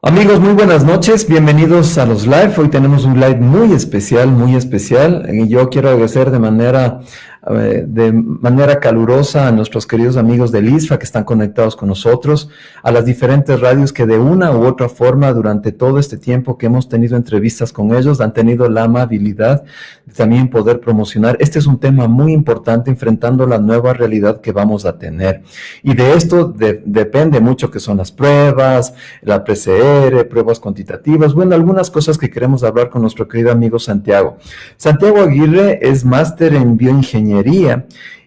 Amigos, muy buenas noches, bienvenidos a los live. Hoy tenemos un live muy especial, muy especial. Y yo quiero agradecer de manera calurosa a nuestros queridos amigos del ISFA que están conectados con nosotros, a las diferentes radios que de una u otra forma durante todo este tiempo que hemos tenido entrevistas con ellos han tenido la amabilidad de también poder promocionar. Este es un tema muy importante enfrentando la nueva realidad que vamos a tener. Y de esto depende mucho que son las pruebas, la PCR, pruebas cuantitativas, bueno, algunas cosas que queremos hablar con nuestro querido amigo Santiago. Santiago Aguirre es máster en bioingeniería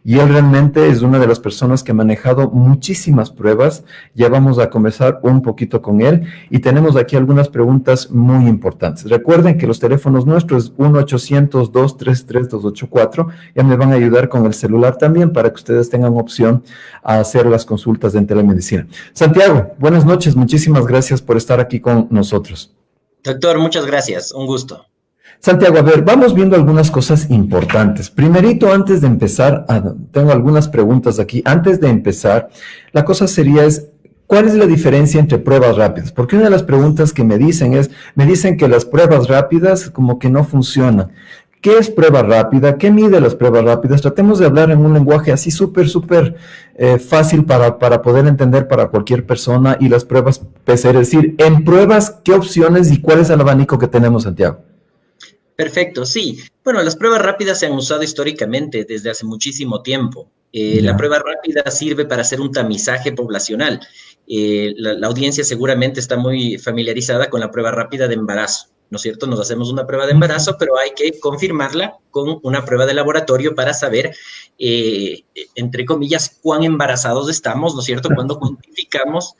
y él realmente es una de las personas que ha manejado muchísimas pruebas. Ya vamos a conversar un poquito con él y tenemos aquí algunas preguntas muy importantes. Recuerden que los teléfonos nuestros es 1-800-233-284. Ya me van a ayudar con el celular también para que ustedes tengan opción a hacer las consultas en telemedicina. Santiago, buenas noches. Muchísimas gracias por estar aquí con nosotros. Doctor, muchas gracias. Un gusto. Santiago, a ver, vamos viendo algunas cosas importantes. Primerito, antes de empezar, tengo algunas preguntas aquí. Antes de empezar, la cosa sería ¿cuál es la diferencia entre pruebas rápidas? Porque una de las preguntas que me dicen que las pruebas rápidas como que no funcionan. ¿Qué es prueba rápida? ¿Qué mide las pruebas rápidas? Tratemos de hablar en un lenguaje así súper fácil para poder entender para cualquier persona y las pruebas PCR. Es decir, en pruebas, ¿qué opciones y cuál es el abanico que tenemos, Santiago? Perfecto, sí. Bueno, las pruebas rápidas se han usado históricamente desde hace muchísimo tiempo. La Ya. prueba rápida sirve para hacer un tamizaje poblacional. La audiencia seguramente está muy familiarizada con la prueba rápida de embarazo, ¿no es cierto? Nos hacemos una prueba de embarazo, pero hay que confirmarla con una prueba de laboratorio para saber, entre comillas, cuán embarazados estamos, ¿no es cierto? Cuando cuantificamos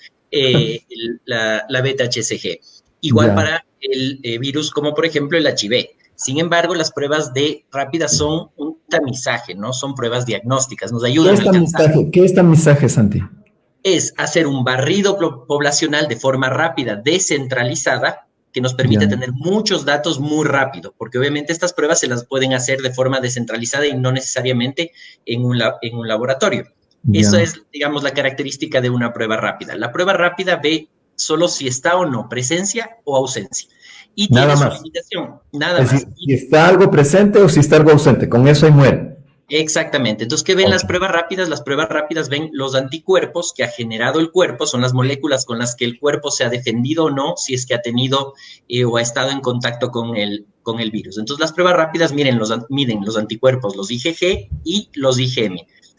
la beta-HCG. Igual Ya. para el virus como por ejemplo el HIV. Sin embargo, las pruebas de rápidas son un tamizaje, ¿no? Son pruebas diagnósticas, nos ¿Qué ayudan a es alcanzar. tamizaje? ¿Qué es tamizaje, Santi? Es hacer un barrido poblacional de forma rápida, descentralizada, que nos Ya, permite tener muchos datos muy rápido, porque obviamente estas pruebas se las pueden hacer de forma descentralizada y no necesariamente en un laboratorio. Eso ya. es, digamos, la característica de una prueba rápida. La prueba rápida ve solo si está o no, presencia o ausencia. Y Nada tiene su más. limitación, nada Es más. decir, si Y está algo presente o si está algo ausente. Con eso ahí muere. exactamente. Entonces, ¿qué ven Ok. las pruebas rápidas? Las pruebas rápidas ven los anticuerpos que ha generado el cuerpo, son las moléculas con las que el cuerpo se ha defendido o no, si es que ha tenido o ha estado en contacto con el virus. Entonces, las pruebas rápidas miden los anticuerpos, los IgG y los IgM.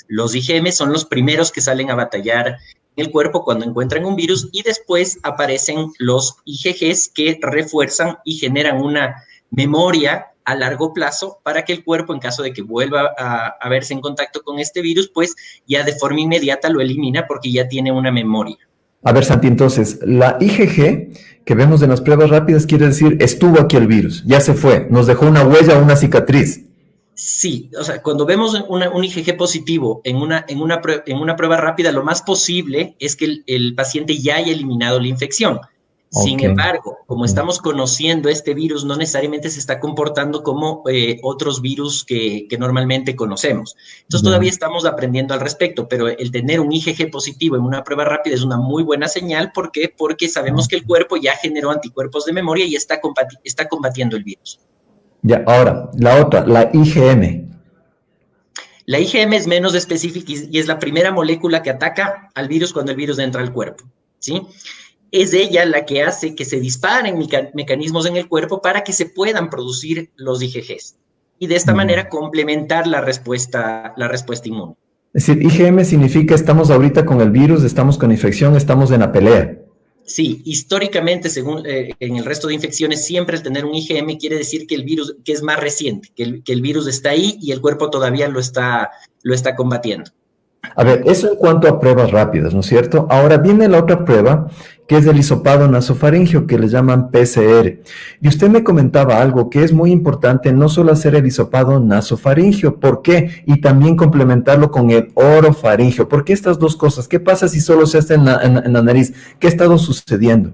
Los IgM son los primeros que salen a batallar en el cuerpo cuando encuentran un virus y después aparecen los IgGs que refuerzan y generan una memoria a largo plazo para que el cuerpo, en caso de que vuelva a verse en contacto con este virus, pues ya de forma inmediata lo elimina porque ya tiene una memoria. A ver, Santi, entonces, la IgG que vemos en las pruebas rápidas quiere decir estuvo aquí el virus, ya se fue, nos dejó una huella o una cicatriz. Sí, o sea, cuando vemos un IgG positivo en una prueba rápida, lo más posible es que el paciente ya haya eliminado la infección. Sin Ok. embargo, como Ok. estamos conociendo este virus, no necesariamente se está comportando como otros virus que normalmente conocemos. Entonces Ya. todavía estamos aprendiendo al respecto, pero el tener un IgG positivo en una prueba rápida es una muy buena señal. ¿Por qué? Porque sabemos que el cuerpo ya generó anticuerpos de memoria y está combatiendo el virus. Ya, ahora, la otra, la IgM. La IgM es menos específica y es la primera molécula que ataca al virus cuando el virus entra al cuerpo, ¿sí? Es ella la que hace que se disparen mecanismos en el cuerpo para que se puedan producir los IgGs y de esta Ya. manera complementar la respuesta inmune. Es decir, IgM significa estamos ahorita con el virus, estamos con infección, estamos en la pelea. Sí, históricamente, según en el resto de infecciones, siempre el tener un IgM quiere decir que el virus, que es más reciente, que el virus está ahí y el cuerpo todavía lo está combatiendo. A ver, eso en cuanto a pruebas rápidas, ¿no es cierto? Ahora viene la otra prueba, que es el hisopado nasofaringeo, que le llaman PCR. Y usted me comentaba algo que es muy importante, no solo hacer el hisopado nasofaringeo, ¿por qué? Y también complementarlo con el orofaringeo. ¿Por qué estas dos cosas? ¿Qué pasa si solo se hace en la nariz? ¿Qué ha estado sucediendo?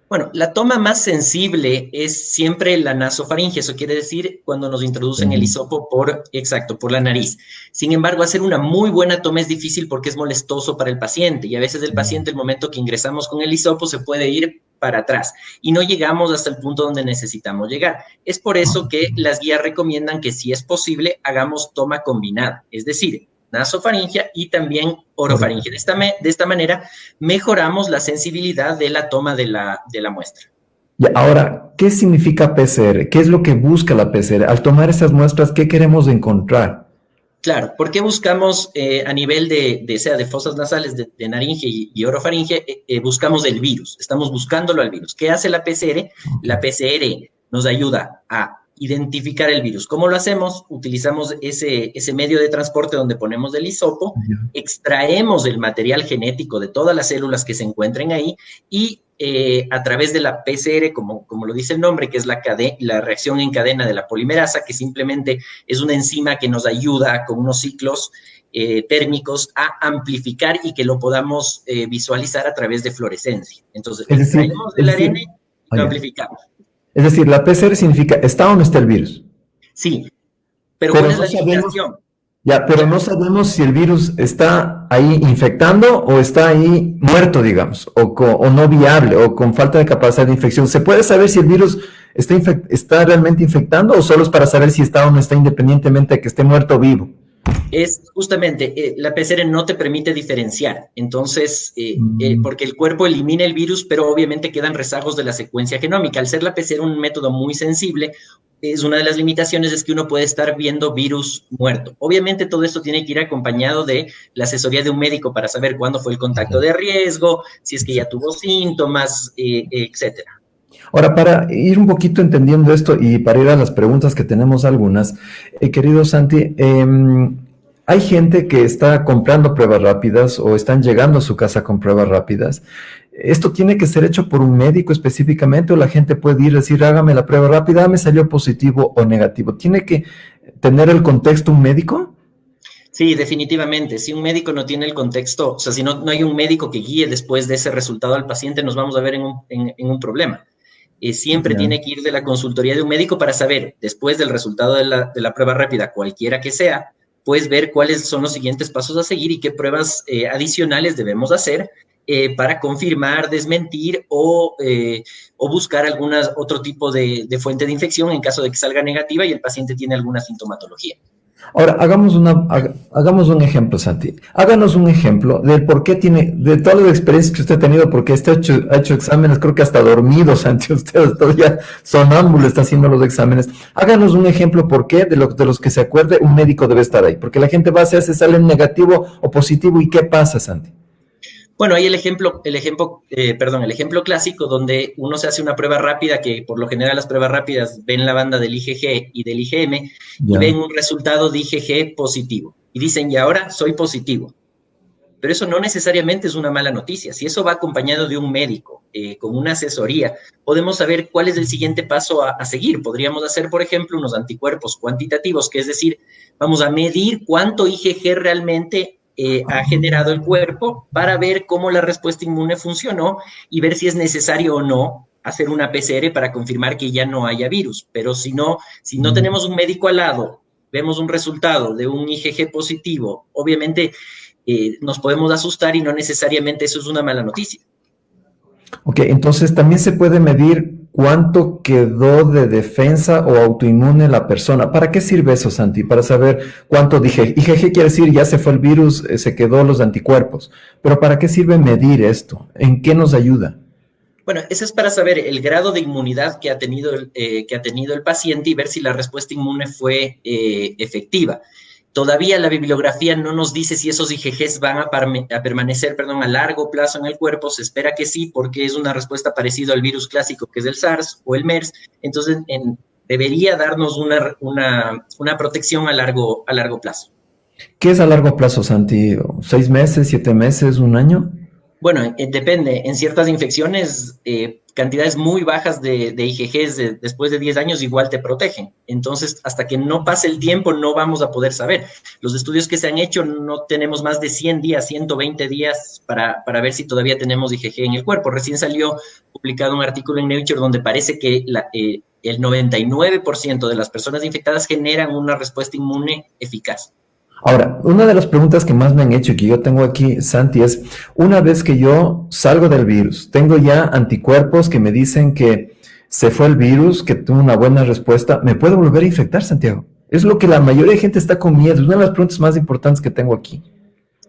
Bueno, la toma más sensible es siempre la nasofaringe, eso quiere decir cuando nos introducen el hisopo exacto, por la nariz. Sin embargo, hacer una muy buena toma es difícil porque es molestoso para el paciente y a veces el paciente, el momento que ingresamos con el hisopo, se puede ir para atrás y no llegamos hasta el punto donde necesitamos llegar. Es por eso que las guías recomiendan que, si es posible, hagamos toma combinada, es decir, nasofaringia y también orofaringia. De esta manera mejoramos la sensibilidad de la toma de la muestra. Y ahora, ¿qué significa PCR? ¿Qué es lo que busca la PCR? Al tomar esas muestras, ¿qué queremos encontrar? Claro, ¿por qué buscamos a nivel de fosas nasales, de naringe y orofaringe, buscamos el virus? Estamos buscándolo al virus. ¿Qué hace la PCR? La PCR nos ayuda a identificar el virus. ¿Cómo lo hacemos? Utilizamos ese medio de transporte donde ponemos el hisopo, extraemos el material genético de todas las células que se encuentren ahí y a través de la PCR, como lo dice el nombre, que es la reacción en cadena de la polimerasa, que simplemente es una enzima que nos ayuda con unos ciclos térmicos a amplificar y que lo podamos visualizar a través de fluorescencia. Entonces, extraemos el ARN y lo amplificamos. Es decir, la PCR significa, ¿está o no está el virus? Sí, pero ¿cuál es la limitación? Ya, pero no sabemos si el virus está ahí infectando o está ahí muerto, digamos, o no viable, o con falta de capacidad de infección. ¿Se puede saber si el virus está realmente infectando o solo es para saber si está o no está, independientemente de que esté muerto o vivo? Es justamente, la PCR no te permite diferenciar, entonces, porque el cuerpo elimina el virus, pero obviamente quedan rezagos de la secuencia genómica. Al ser la PCR un método muy sensible, es una de las limitaciones es que uno puede estar viendo virus muerto. Obviamente todo esto tiene que ir acompañado de la asesoría de un médico para saber cuándo fue el contacto de riesgo, si es que ya tuvo síntomas, etcétera. Ahora, para ir un poquito entendiendo esto y para ir a las preguntas que tenemos algunas, querido Santi, hay gente que está comprando pruebas rápidas o están llegando a su casa con pruebas rápidas. ¿Esto tiene que ser hecho por un médico específicamente o la gente puede ir y decir, hágame la prueba rápida, me salió positivo o negativo? ¿Tiene que tener el contexto un médico? Sí, definitivamente. Si un médico no tiene el contexto, o sea, si no hay un médico que guíe después de ese resultado al paciente, nos vamos a ver en un problema. Siempre tiene que ir de la consultoría de un médico para saber, después del resultado de la prueba rápida, cualquiera que sea, pues ver cuáles son los siguientes pasos a seguir y qué pruebas adicionales debemos hacer para confirmar, desmentir o buscar otro tipo de fuente de infección en caso de que salga negativa y el paciente tiene alguna sintomatología. Ahora, hagamos un ejemplo, Santi. Háganos un ejemplo del por qué de todas las experiencias que usted ha tenido, porque usted ha hecho exámenes, creo que hasta dormido, Santi, usted todavía sonámbulo está haciendo los exámenes. Háganos un ejemplo por qué, de los que se acuerde, un médico debe estar ahí, porque la gente va a hacerse, sale negativo o positivo, ¿y qué pasa, Santi? Bueno, hay el ejemplo clásico donde uno se hace una prueba rápida, que por lo general las pruebas rápidas ven la banda del IgG y del IgM y ven un resultado de IgG positivo. Y dicen, y ahora soy positivo. Pero eso no necesariamente es una mala noticia. Si eso va acompañado de un médico, con una asesoría, podemos saber cuál es el siguiente paso a seguir. Podríamos hacer, por ejemplo, unos anticuerpos cuantitativos, que es decir, vamos a medir cuánto IgG realmente ha generado el cuerpo para ver cómo la respuesta inmune funcionó y ver si es necesario o no hacer una PCR para confirmar que ya no haya virus. Pero si no tenemos un médico al lado, vemos un resultado de un IgG positivo, obviamente nos podemos asustar y no necesariamente eso es una mala noticia. Ok, entonces también se puede medir cuánto quedó de defensa o autoinmune la persona. ¿Para qué sirve eso, Santi? Para saber cuánto dije. IgG quiere decir ya se fue el virus, se quedó los anticuerpos. Pero ¿para qué sirve medir esto? ¿En qué nos ayuda? Bueno, eso es para saber el grado de inmunidad que ha tenido el paciente y ver si la respuesta inmune fue efectiva. Todavía la bibliografía no nos dice si esos IgGs van a permanecer a largo plazo en el cuerpo. Se espera que sí, porque es una respuesta parecida al virus clásico que es el SARS o el MERS. Entonces, debería darnos una protección a largo plazo. ¿Qué es a largo plazo, Santi? ¿6 meses, 7 meses, 1 año? Bueno, depende. En ciertas infecciones, cantidades muy bajas de IgGs después de 10 años igual te protegen. Entonces, hasta que no pase el tiempo, no vamos a poder saber. Los estudios que se han hecho no tenemos más de 100 días, 120 días para ver si todavía tenemos IgG en el cuerpo. Recién salió publicado un artículo en Nature donde parece que el 99% de las personas infectadas generan una respuesta inmune eficaz. Ahora, una de las preguntas que más me han hecho y que yo tengo aquí, Santi, es, una vez que yo salgo del virus, tengo ya anticuerpos que me dicen que se fue el virus, que tuve una buena respuesta, ¿me puedo volver a infectar, Santiago? Es lo que la mayoría de gente está con miedo, es una de las preguntas más importantes que tengo aquí.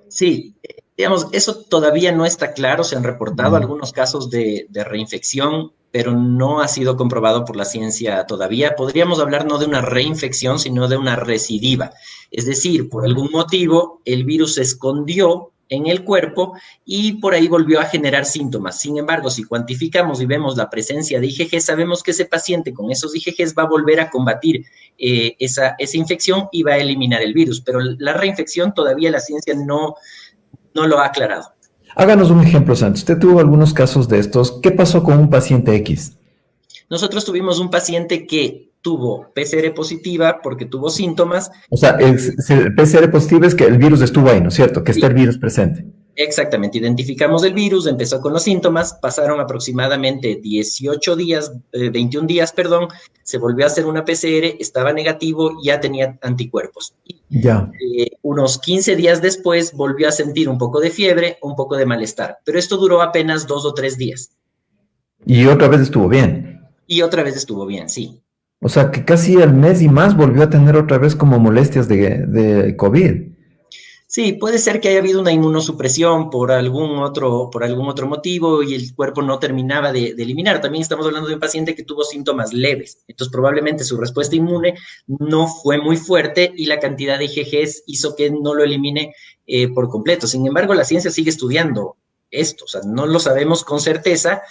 Sí, digamos, eso todavía no está claro. Se han reportado Mm. algunos casos de reinfección, pero no ha sido comprobado por la ciencia todavía. Podríamos hablar no de una reinfección, sino de una recidiva. Es decir, por algún motivo, el virus se escondió en el cuerpo y por ahí volvió a generar síntomas. Sin embargo, si cuantificamos y vemos la presencia de IgG, sabemos que ese paciente con esos IgGs va a volver a combatir esa infección y va a eliminar el virus. Pero la reinfección todavía la ciencia no lo ha aclarado. Háganos un ejemplo, Santi. Usted tuvo algunos casos de estos. ¿Qué pasó con un paciente X? Nosotros tuvimos un paciente que tuvo PCR positiva porque tuvo síntomas. O sea, el PCR positivo es que el virus estuvo ahí, ¿no es cierto? Que está el virus presente. Exactamente, identificamos el virus, empezó con los síntomas, pasaron aproximadamente 18 días, 21 días, perdón, se volvió a hacer una PCR, estaba negativo, ya tenía anticuerpos. Ya. Unos 15 días después volvió a sentir un poco de fiebre, un poco de malestar, pero esto duró apenas 2 o 3 días. Y otra vez estuvo bien. Y otra vez estuvo bien, sí. O sea, que casi al mes y más volvió a tener otra vez como molestias de COVID. Sí, puede ser que haya habido una inmunosupresión por algún otro motivo y el cuerpo no terminaba de eliminar. También estamos hablando de un paciente que tuvo síntomas leves. Entonces, probablemente su respuesta inmune no fue muy fuerte y la cantidad de IgGs hizo que no lo elimine por completo. Sin embargo, la ciencia sigue estudiando esto. O sea, no lo sabemos con certeza,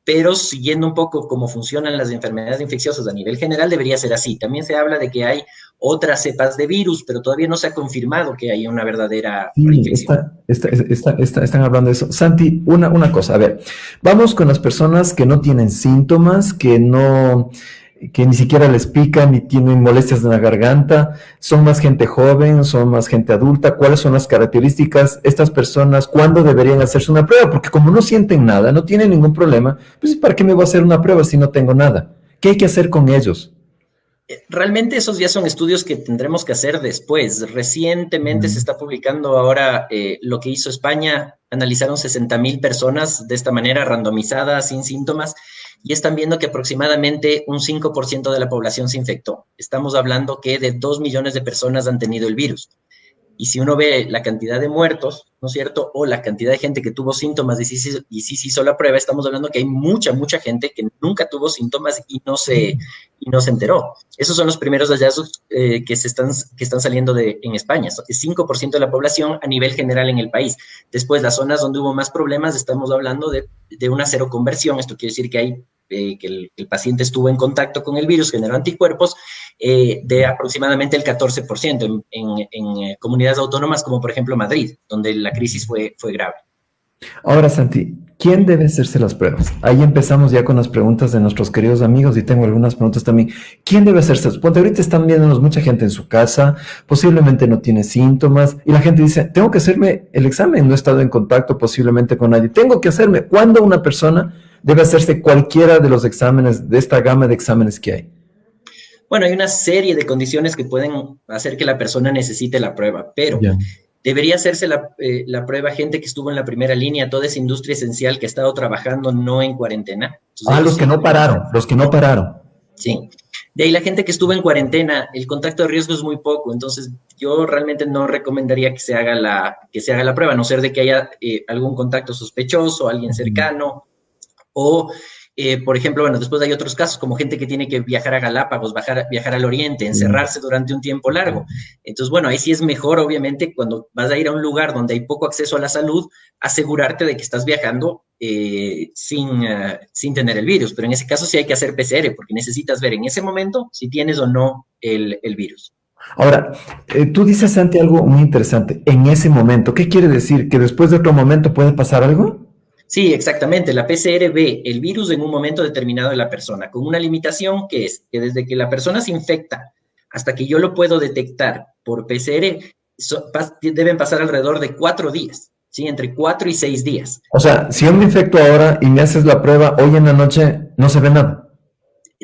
pero siguiendo un poco cómo funcionan las enfermedades infecciosas a nivel general, debería ser así. También se habla de que hay otras cepas de virus, pero todavía no se ha confirmado que haya una verdadera Sí, reinfección. están hablando de eso. Santi, una cosa, a ver, vamos con las personas que no tienen síntomas, que ni siquiera les pican ni tienen molestias en la garganta, son más gente joven, son más gente adulta. ¿Cuáles son las características? Estas personas, ¿cuándo deberían hacerse una prueba? Porque como no sienten nada, no tienen ningún problema, pues ¿para qué me voy a hacer una prueba si no tengo nada? ¿Qué hay que hacer con ellos? Realmente esos ya son estudios que tendremos que hacer después. Recientemente se Mm. está publicando ahora lo que hizo España. Analizaron 60.000 personas de esta manera, randomizadas, sin síntomas, y están viendo que aproximadamente un 5% de la población se infectó. Estamos hablando que de 2 millones de personas han tenido el virus. Y si uno ve la cantidad de muertos, ¿no es cierto? O la cantidad de gente que tuvo síntomas y sí se hizo la prueba, estamos hablando que hay mucha gente que nunca tuvo síntomas y no se enteró. Esos son los primeros hallazgos que están saliendo en España. Es 5% de la población a nivel general en el país. Después, las zonas donde hubo más problemas, estamos hablando de una seroconversión. Esto quiere decir que el paciente estuvo en contacto con el virus, generó anticuerpos, de aproximadamente el 14% en comunidades autónomas como por ejemplo Madrid, donde la crisis fue grave. Ahora, Santi, ¿quién debe hacerse las pruebas? Ahí empezamos ya con las preguntas de nuestros queridos amigos y tengo algunas preguntas también. ¿Quién debe hacerse? Ponte, ahorita están viéndonos mucha gente en su casa, posiblemente no tiene síntomas y la gente dice, tengo que hacerme el examen, no he estado en contacto posiblemente con nadie, tengo que hacerme. ¿Cuándo una persona debe hacerse cualquiera de los exámenes, de esta gama de exámenes que hay? Bueno, hay una serie de condiciones que pueden hacer que la persona necesite la prueba, pero Ya. debería hacerse la prueba gente que estuvo en la primera línea, toda esa industria esencial que ha estado trabajando no en cuarentena. Entonces, Ah, ellos los sí que no pararon, los que no pararon. sí. De ahí la gente que estuvo en cuarentena, el contacto de riesgo es muy poco, entonces yo realmente no recomendaría que se haga la prueba, a no ser de que haya algún contacto sospechoso, alguien cercano, o, por ejemplo, bueno, después hay otros casos, como gente que tiene que viajar a Galápagos, viajar al Oriente, encerrarse durante un tiempo largo. Entonces, bueno, ahí sí es mejor, obviamente, cuando vas a ir a un lugar donde hay poco acceso a la salud, asegurarte de que estás viajando sin tener el virus. Pero en ese caso sí hay que hacer PCR, porque necesitas ver en ese momento si tienes o no el virus. Ahora, tú dices, Santi, algo muy interesante. En ese momento, ¿qué quiere decir? ¿Que después de otro momento puede pasar algo? Sí, exactamente. La PCR ve el virus en un momento determinado de la persona, con una limitación que es que desde que la persona se infecta hasta que yo lo puedo detectar por PCR, deben pasar alrededor de 4 días, ¿sí? Entre 4 y 6 días. O sea, si yo me infecto ahora y me haces la prueba hoy en la noche, no se ve nada.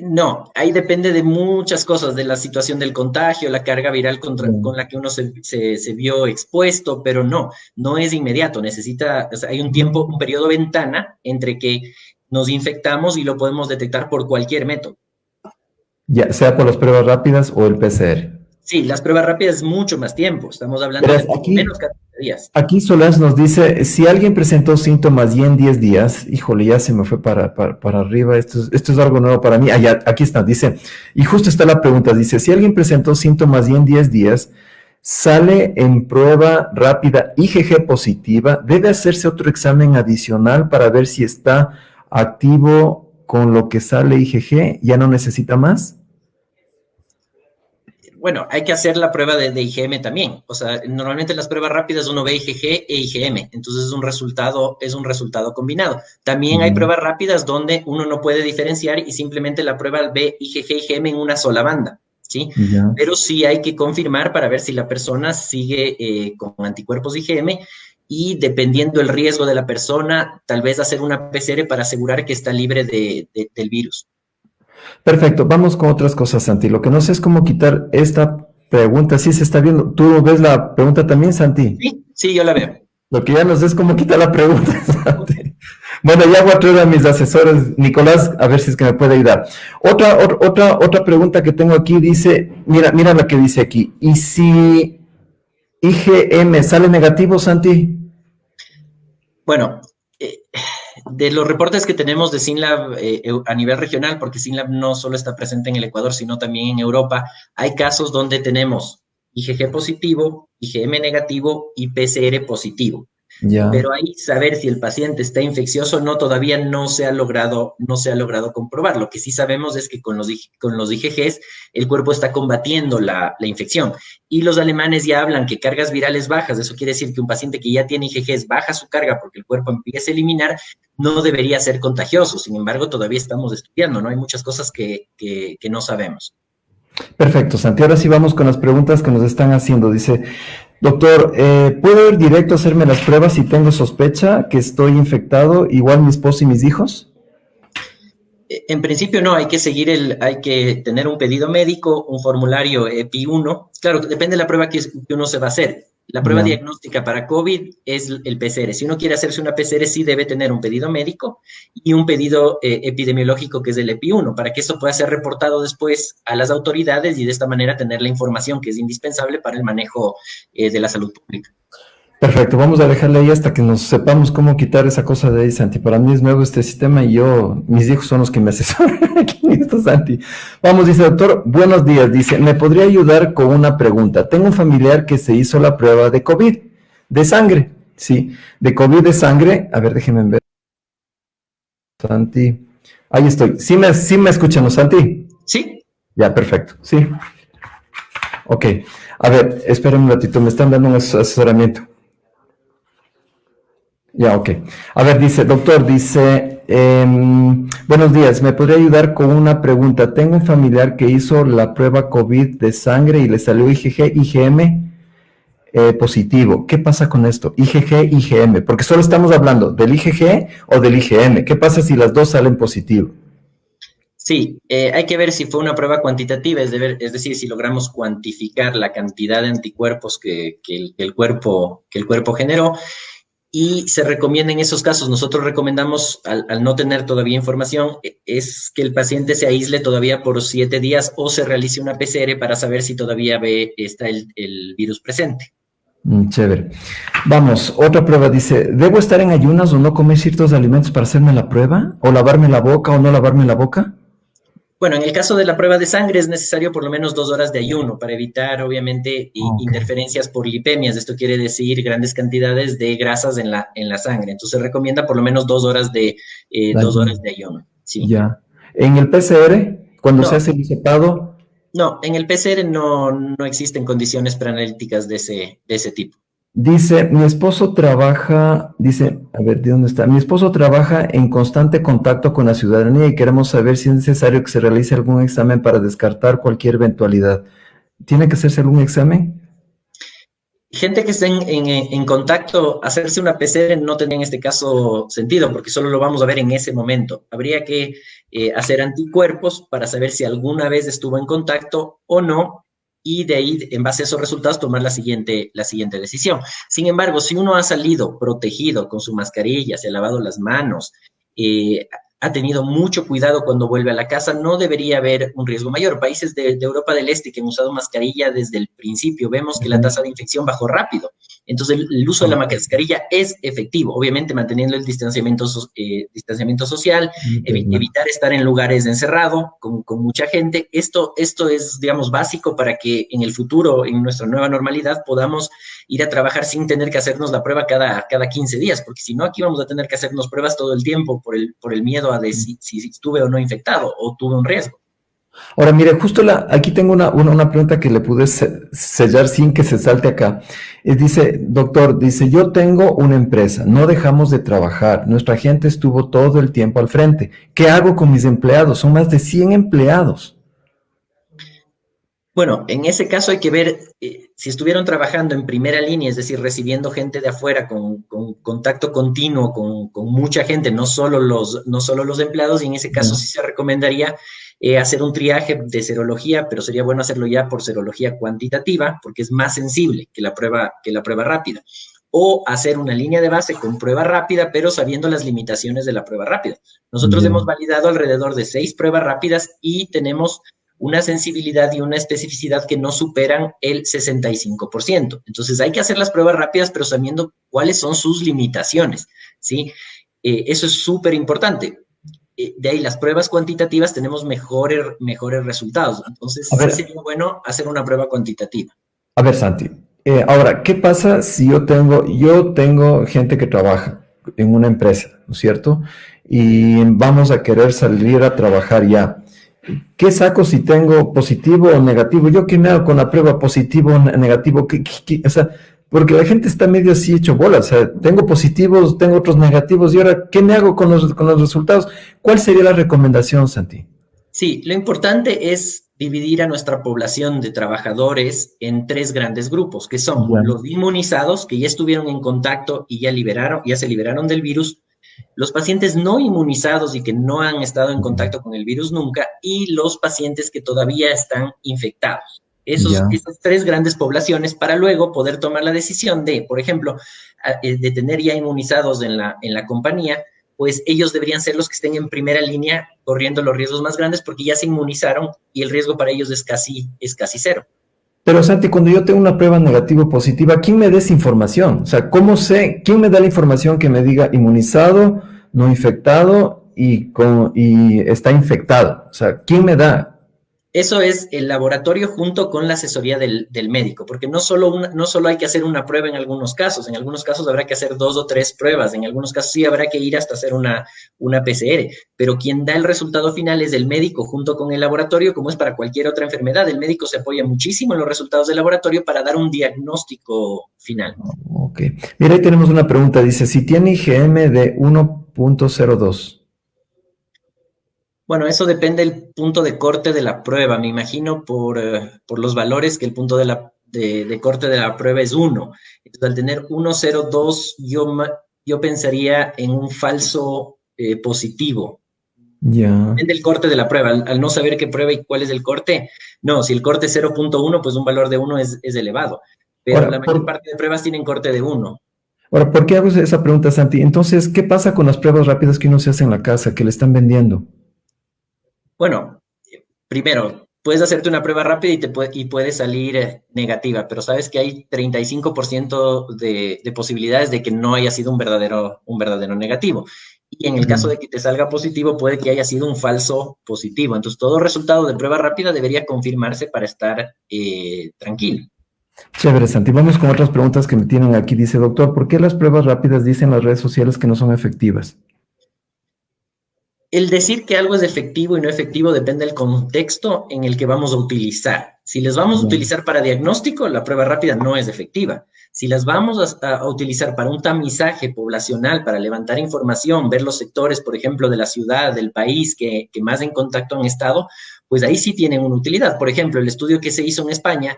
No, ahí depende de muchas cosas, de la situación del contagio, la carga viral con la que uno se vio expuesto, pero no es inmediato, o sea, hay un tiempo, un periodo ventana entre que nos infectamos y lo podemos detectar por cualquier método. Ya, sea por las pruebas rápidas o el PCR. Sí, las pruebas rápidas es mucho más tiempo, estamos hablando de Verás, por lo menos 14 días. aquí Solás nos dice, si alguien presentó síntomas y en 10 días, híjole, ya se me fue para arriba, esto es algo nuevo para mí. Aquí está, dice, y justo está la pregunta, dice, si alguien presentó síntomas y en 10 días, sale en prueba rápida IgG positiva, ¿debe hacerse otro examen adicional para ver si está activo con lo que sale IgG? ¿Ya no necesita más? Bueno, hay que hacer la prueba de IgM también. O sea, normalmente en las pruebas rápidas uno ve IgG e IgM, entonces es un resultado combinado. También hay Ya, pruebas rápidas donde uno no puede diferenciar y simplemente la prueba ve IgG y IgM en una sola banda, ¿sí? ya. Pero sí hay que confirmar para ver si la persona sigue con anticuerpos IgM y dependiendo el riesgo de la persona, tal vez hacer una PCR para asegurar que está libre del virus. Perfecto, vamos con otras cosas, Santi. Lo que no sé es cómo quitar esta pregunta. Sí se está viendo. ¿Tú ves la pregunta también, Santi? Sí, sí, yo la veo. Lo que ya no sé es cómo quitar la pregunta, Santi. Bueno, ya voy a traer a mis asesores, Nicolás, a ver si es que me puede ayudar. Otra pregunta que tengo aquí dice, mira la que dice aquí. ¿Y si IgM sale negativo, Santi? Bueno, eh, de los reportes que tenemos de SYNLAB a nivel regional, porque SYNLAB no solo está presente en el Ecuador, sino también en Europa, hay casos donde tenemos IgG positivo, IgM negativo y PCR positivo. Ya. Pero ahí saber si el paciente está infeccioso o no, todavía no se ha logrado comprobar. Lo que sí sabemos es que con los IgGs el cuerpo está combatiendo la infección. Y los alemanes ya hablan que cargas virales bajas, eso quiere decir que un paciente que ya tiene IgGs baja su carga porque el cuerpo empieza a eliminar, no debería ser contagioso. Sin embargo, todavía estamos estudiando, ¿no? Hay muchas cosas que no sabemos. Perfecto, Santi. Ahora sí vamos con las preguntas que nos están haciendo. Dice, doctor, ¿puedo ir directo a hacerme las pruebas si tengo sospecha que estoy infectado, igual mi esposo y mis hijos? En principio no, hay que tener un pedido médico, un formulario EPI-1. Claro, depende de la prueba que uno se va a hacer. La prueba Ya. diagnóstica para COVID es el PCR. Si uno quiere hacerse una PCR, sí debe tener un pedido médico y un pedido epidemiológico que es el EPI-1, para que esto pueda ser reportado después a las autoridades y de esta manera tener la información que es indispensable para el manejo de la salud pública. Perfecto, vamos a dejarle ahí hasta que nos sepamos cómo quitar esa cosa de ahí, Santi. Para mí es nuevo este sistema y mis hijos son los que me asesoran aquí en esto, Santi. Vamos, dice doctor, buenos días. Dice, ¿me podría ayudar con una pregunta? Tengo un familiar que se hizo la prueba de COVID, de sangre, sí, de COVID de sangre. A ver, déjenme ver, Santi. Ahí estoy. Sí me escuchan, ¿no, Santi? Sí, Ya, perfecto, sí. Ok, a ver, espérenme un ratito, me están dando un asesoramiento. Ya, ok. A ver, dice, doctor, dice, buenos días, ¿me podría ayudar con una pregunta? Tengo un familiar que hizo la prueba COVID de sangre y le salió IgG, IgM positivo. ¿Qué pasa con esto? IgG, IgM, porque solo estamos hablando del IgG o del IgM. ¿Qué pasa si las dos salen positivo? sí, hay que ver si fue una prueba cuantitativa, es decir, si logramos cuantificar la cantidad de anticuerpos que el cuerpo generó. Y se recomienda en esos casos, nosotros recomendamos, al no tener todavía información, es que el paciente se aísle todavía por 7 días o se realice una PCR para saber si todavía está el virus presente. Chévere. Vamos, otra prueba dice, ¿debo estar en ayunas o no comer ciertos alimentos para hacerme la prueba? ¿O lavarme la boca o no lavarme la boca? Bueno, en el caso de la prueba de sangre es necesario por lo menos 2 horas de ayuno para evitar, obviamente, Ok. interferencias por lipemias. Esto quiere decir grandes cantidades de grasas en la sangre. Entonces se recomienda por lo menos 2 horas dos Ayuno. horas de ayuno. Sí. Ya. En el PCR, cuando se No, hace el hisopado, no, en el PCR no existen condiciones preanalíticas de ese tipo. dice, dice, a ver, ¿de dónde está? Mi esposo trabaja en constante contacto con la ciudadanía y queremos saber si es necesario que se realice algún examen para descartar cualquier eventualidad. ¿Tiene que hacerse algún examen? Gente que esté en contacto, hacerse una PCR no tendría en este caso sentido, porque solo lo vamos a ver en ese momento. Habría que hacer anticuerpos para saber si alguna vez estuvo en contacto o no, y de ahí, en base a esos resultados, tomar la siguiente decisión. Sin embargo, si uno ha salido protegido con su mascarilla, se ha lavado las manos, eh, ha tenido mucho cuidado cuando vuelve a la casa, no debería haber un riesgo mayor. Países de Europa del Este que han usado mascarilla desde el principio, vemos que la tasa de infección bajó rápido. Entonces, el uso de la mascarilla es efectivo, obviamente manteniendo el distanciamiento social, evitar estar en lugares encerrados con mucha gente. Esto es, digamos, básico para que en el futuro, en nuestra nueva normalidad, podamos ir a trabajar sin tener que hacernos la prueba cada 15 días, porque si no, aquí vamos a tener que hacernos pruebas todo el tiempo por el miedo a si estuve o no infectado o tuve un riesgo. Ahora, mire, justo aquí tengo una pregunta que le pude sellar sin que se salte acá. Dice, doctor, dice, yo tengo una empresa, no dejamos de trabajar, nuestra gente estuvo todo el tiempo al frente. ¿Qué hago con mis empleados? Son más de 100 empleados. Bueno, en ese caso hay que ver si estuvieron trabajando en primera línea, es decir, recibiendo gente de afuera con contacto continuo con mucha gente, no solo los empleados, y en ese caso sí se recomendaría hacer un triaje de serología, pero sería bueno hacerlo ya por serología cuantitativa, porque es más sensible que la prueba rápida. O hacer una línea de base con prueba rápida, pero sabiendo las limitaciones de la prueba rápida. Nosotros hemos validado alrededor de 6 pruebas rápidas y tenemos una sensibilidad y una especificidad que no superan el 65%. Entonces hay que hacer las pruebas rápidas, pero sabiendo cuáles son sus limitaciones, ¿sí? Eso es súper importante. De ahí las pruebas cuantitativas tenemos mejores resultados. Entonces sí sería bueno hacer una prueba cuantitativa. A ver, Santi, ahora, ¿qué pasa si yo tengo gente que trabaja en una empresa, ¿no es cierto? Y vamos a querer salir a trabajar ya. ¿Qué saco si tengo positivo o negativo? ¿Yo qué me hago con la prueba positivo o negativo? O sea, porque la gente está medio así hecho bola. O sea, tengo positivos, tengo otros negativos, y ahora, ¿qué me hago con los resultados? ¿Cuál sería la recomendación, Santi? Sí, lo importante es dividir a nuestra población de trabajadores en 3 grandes grupos, que son los inmunizados, que ya estuvieron en contacto y ya se liberaron del virus, los pacientes no inmunizados y que no han estado en contacto con el virus nunca, y los pacientes que todavía están infectados. Esas 3 grandes poblaciones, para luego poder tomar la decisión de, por ejemplo, de tener ya inmunizados en la compañía, pues ellos deberían ser los que estén en primera línea corriendo los riesgos más grandes porque ya se inmunizaron y el riesgo para ellos es casi cero. Pero Santi, cuando yo tengo una prueba negativa o positiva, ¿quién me da esa información? O sea, ¿cómo sé? ¿Quién me da la información que me diga inmunizado, no infectado y está infectado? O sea, ¿quién me da? Eso es el laboratorio junto con la asesoría del médico, porque no solo hay que hacer una prueba en algunos casos habrá que hacer 2 o 3 pruebas, en algunos casos sí habrá que ir hasta hacer una PCR, pero quien da el resultado final es el médico junto con el laboratorio, como es para cualquier otra enfermedad. El médico se apoya muchísimo en los resultados del laboratorio para dar un diagnóstico final. Ok. Mira, ahí tenemos una pregunta, dice, si tiene IgM de 1.02. Bueno, eso depende del punto de corte de la prueba. Me imagino por los valores que el punto de corte de la prueba es 1. Entonces, al tener 1,02, yo pensaría en un falso positivo. Depende del corte de la prueba. Al no saber qué prueba y cuál es el corte, no, si el corte es 0.1, pues un valor de 1 es elevado. Pero ahora, la mayor parte de pruebas tienen corte de 1. Ahora, ¿por qué hago esa pregunta, Santi? Entonces, ¿qué pasa con las pruebas rápidas que uno se hace en la casa, que le están vendiendo? Bueno, primero, puedes hacerte una prueba rápida y puede salir negativa, pero sabes que hay 35% de posibilidades de que no haya sido un verdadero negativo. Y en el caso de que te salga positivo, puede que haya sido un falso positivo. Entonces, todo resultado de prueba rápida debería confirmarse para estar tranquilo. Chévere, Santi. Vamos con otras preguntas que me tienen aquí. Dice, doctor, ¿por qué las pruebas rápidas dicen en las redes sociales que no son efectivas? El decir que algo es efectivo y no efectivo depende del contexto en el que vamos a utilizar. Si les vamos a utilizar para diagnóstico, la prueba rápida no es efectiva. Si las vamos a utilizar para un tamizaje poblacional, para levantar información, ver los sectores, por ejemplo, de la ciudad, del país que más en contacto han estado, pues ahí sí tienen una utilidad. Por ejemplo, el estudio que se hizo en España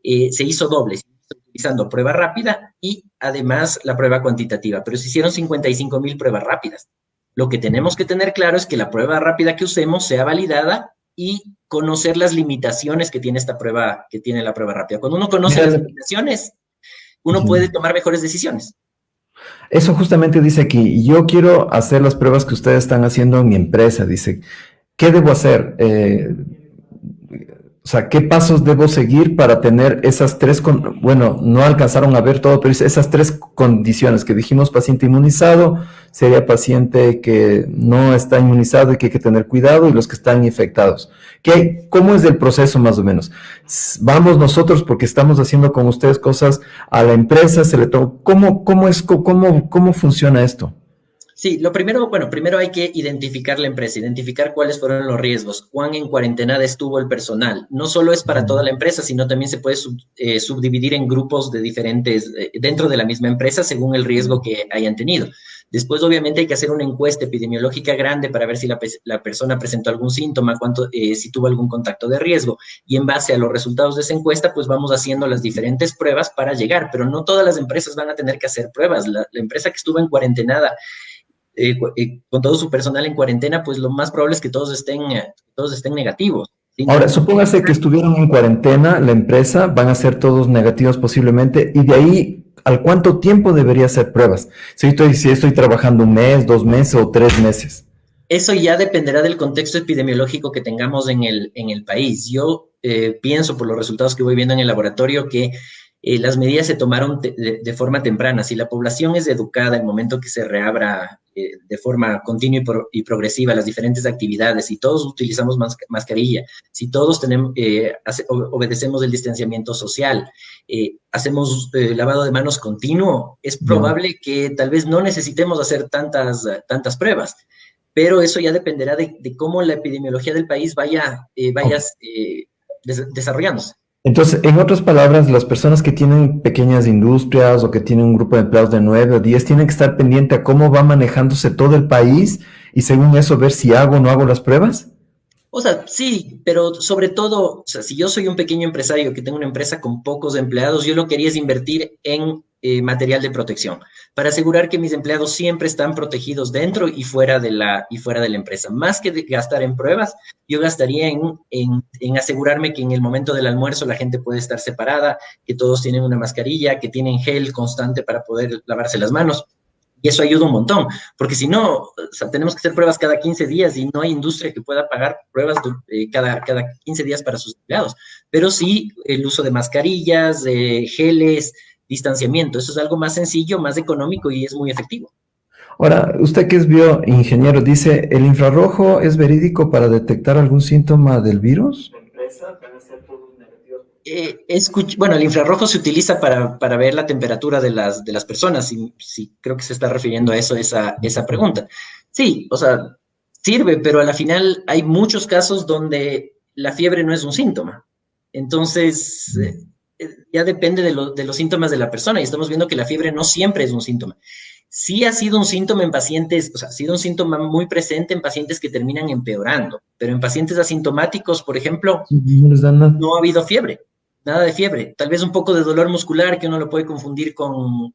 se hizo doble. utilizando prueba rápida y además la prueba cuantitativa, pero se hicieron 55,000 pruebas rápidas. Lo que tenemos que tener claro es que la prueba rápida que usemos sea validada y conocer las limitaciones que tiene esta prueba, que tiene la prueba rápida. Cuando uno conoce las limitaciones, uno puede tomar mejores decisiones. Eso justamente dice aquí, yo quiero hacer las pruebas que ustedes están haciendo en mi empresa, dice, ¿qué debo hacer? O sea, ¿qué pasos debo seguir para tener esas tres, bueno, no alcanzaron a ver todo, pero esas tres condiciones que dijimos, paciente inmunizado, sería paciente que no está inmunizado y que hay que tener cuidado, y los que están infectados. ¿Cómo es el proceso más o menos? Vamos nosotros, porque estamos haciendo con ustedes cosas a la empresa, ¿cómo funciona esto? Sí, lo primero, bueno, primero hay que identificar la empresa, identificar cuáles fueron los riesgos, cuán en cuarentena estuvo el personal. No solo es para toda la empresa, sino también se puede subdividir en grupos de diferentes, dentro de la misma empresa, según el riesgo que hayan tenido. Después, obviamente, hay que hacer una encuesta epidemiológica grande para ver si la persona presentó algún síntoma, si tuvo algún contacto de riesgo. Y en base a los resultados de esa encuesta, pues vamos haciendo las diferentes pruebas para llegar. Pero no todas las empresas van a tener que hacer pruebas. La empresa que estuvo en cuarentenada, con todo su personal en cuarentena, pues lo más probable es que todos estén negativos. ¿Sí? Ahora, supóngase que estuvieron en cuarentena, la empresa, van a ser todos negativos posiblemente, y de ahí, ¿al cuánto tiempo debería hacer pruebas? Si estoy trabajando 1 mes, 2 meses o 3 meses. Eso ya dependerá del contexto epidemiológico que tengamos en el país. Yo pienso, por los resultados que voy viendo en el laboratorio, que las medidas se tomaron de forma temprana. Si la población es educada en el momento que se reabra de forma continua y progresiva las diferentes actividades, si todos utilizamos mascarilla, si todos obedecemos el distanciamiento social, hacemos lavado de manos continuo, es probable que tal vez no necesitemos hacer tantas pruebas. Pero eso ya dependerá de cómo la epidemiología del país vaya desarrollándose. Entonces, en otras palabras, las personas que tienen pequeñas industrias o que tienen un grupo de empleados de 9 o 10 tienen que estar pendiente a cómo va manejándose todo el país y según eso ver si hago o no hago las pruebas. O sea, sí, pero sobre todo, o sea, si yo soy un pequeño empresario que tengo una empresa con pocos empleados, yo lo que haría es invertir en material de protección para asegurar que mis empleados siempre están protegidos dentro y fuera de la empresa. Más que gastar en pruebas, yo gastaría en asegurarme que en el momento del almuerzo la gente puede estar separada, que todos tienen una mascarilla, que tienen gel constante para poder lavarse las manos. Y eso ayuda un montón, porque si no, o sea, tenemos que hacer pruebas cada 15 días y no hay industria que pueda pagar pruebas cada 15 días para sus empleados. Pero sí, el uso de mascarillas, geles, distanciamiento, eso es algo más sencillo, más económico y es muy efectivo. Ahora, usted que es bioingeniero, dice, ¿el infrarrojo es verídico para detectar algún síntoma del virus? Bueno, el infrarrojo se utiliza para ver la temperatura de las personas, y sí, creo que se está refiriendo a eso, esa pregunta. Sí, o sea, sirve, pero a la final hay muchos casos donde la fiebre no es un síntoma. Entonces, ya depende de los síntomas de la persona, y estamos viendo que la fiebre no siempre es un síntoma. Sí ha sido un síntoma en pacientes, o sea, ha sido un síntoma muy presente en pacientes que terminan empeorando, pero en pacientes asintomáticos, por ejemplo, no ha habido fiebre. Nada de fiebre, tal vez un poco de dolor muscular que uno lo puede confundir con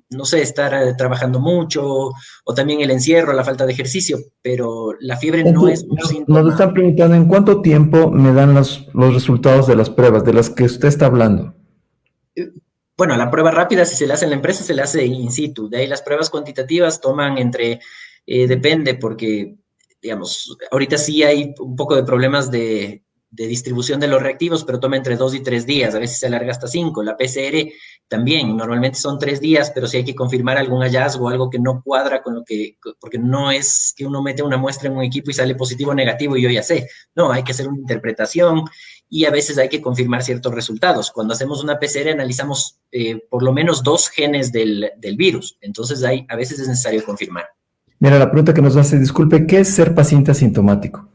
no sé, estar trabajando mucho o también el encierro, la falta de ejercicio, pero la fiebre no es un síntoma. Nos están preguntando en cuánto tiempo me dan los resultados de las pruebas de las que usted está hablando. Bueno, la prueba rápida, si se la hace en la empresa, se la hace in situ. De ahí las pruebas cuantitativas toman depende, porque, digamos, ahorita sí hay un poco de problemas de distribución de los reactivos, pero toma entre 2 y 3 días, a veces se alarga hasta 5. La PCR también, normalmente son 3 días, pero si hay que confirmar algún hallazgo, algo que no cuadra con porque no es que uno mete una muestra en un equipo y sale positivo o negativo y yo ya sé. No, hay que hacer una interpretación y a veces hay que confirmar ciertos resultados. Cuando hacemos una PCR analizamos por lo menos 2 genes del virus, entonces a veces es necesario confirmar. Mira, la pregunta que nos hace, disculpe, ¿qué es ser paciente asintomático?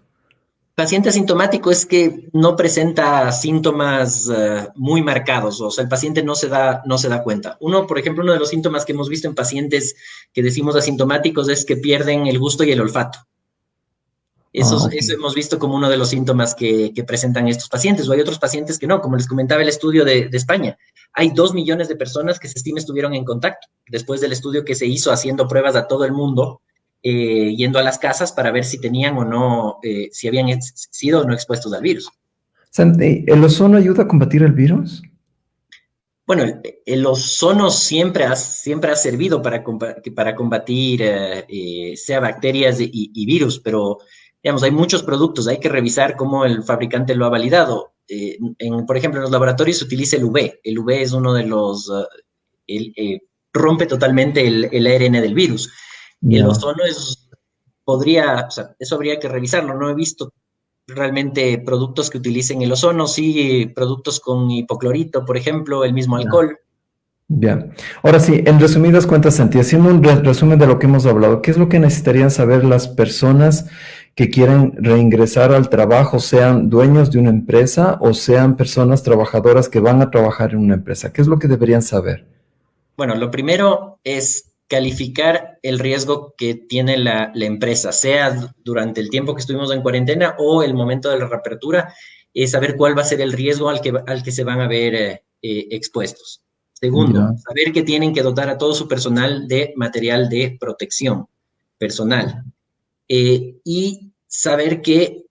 Paciente asintomático es que no presenta síntomas muy marcados, o sea, el paciente no se da cuenta. Por ejemplo, uno de los síntomas que hemos visto en pacientes que decimos asintomáticos es que pierden el gusto y el olfato. Eso hemos visto como uno de los síntomas que presentan estos pacientes, o hay otros pacientes que no, como les comentaba el estudio de España. Hay 2 millones de personas que se estima estuvieron en contacto después del estudio que se hizo haciendo pruebas a todo el mundo, yendo a las casas para ver si tenían o no, si habían sido o no expuestos al virus. Santi, ¿el ozono ayuda a combatir el virus? Bueno, el ozono siempre ha servido para combatir sea bacterias y virus, pero digamos, hay muchos productos, hay que revisar cómo el fabricante lo ha validado. Por ejemplo, en los laboratorios se utiliza el UV. El UV es uno de los, rompe totalmente el ARN del virus. El ozono o sea, eso habría que revisarlo. No he visto realmente productos que utilicen el ozono, sí, productos con hipoclorito, por ejemplo, el mismo alcohol. Bien. Ahora sí, en resumidas cuentas, Santi, haciendo un resumen de lo que hemos hablado, ¿qué es lo que necesitarían saber las personas que quieren reingresar al trabajo, sean dueños de una empresa o sean personas trabajadoras que van a trabajar en una empresa? ¿Qué es lo que deberían saber? Bueno, lo primero es calificar el riesgo que tiene la empresa, sea durante el tiempo que estuvimos en cuarentena o el momento de la reapertura, saber cuál va a ser el riesgo al que se van a ver expuestos. Segundo, saber que tienen que dotar a todo su personal de material de protección personal. Y saber que,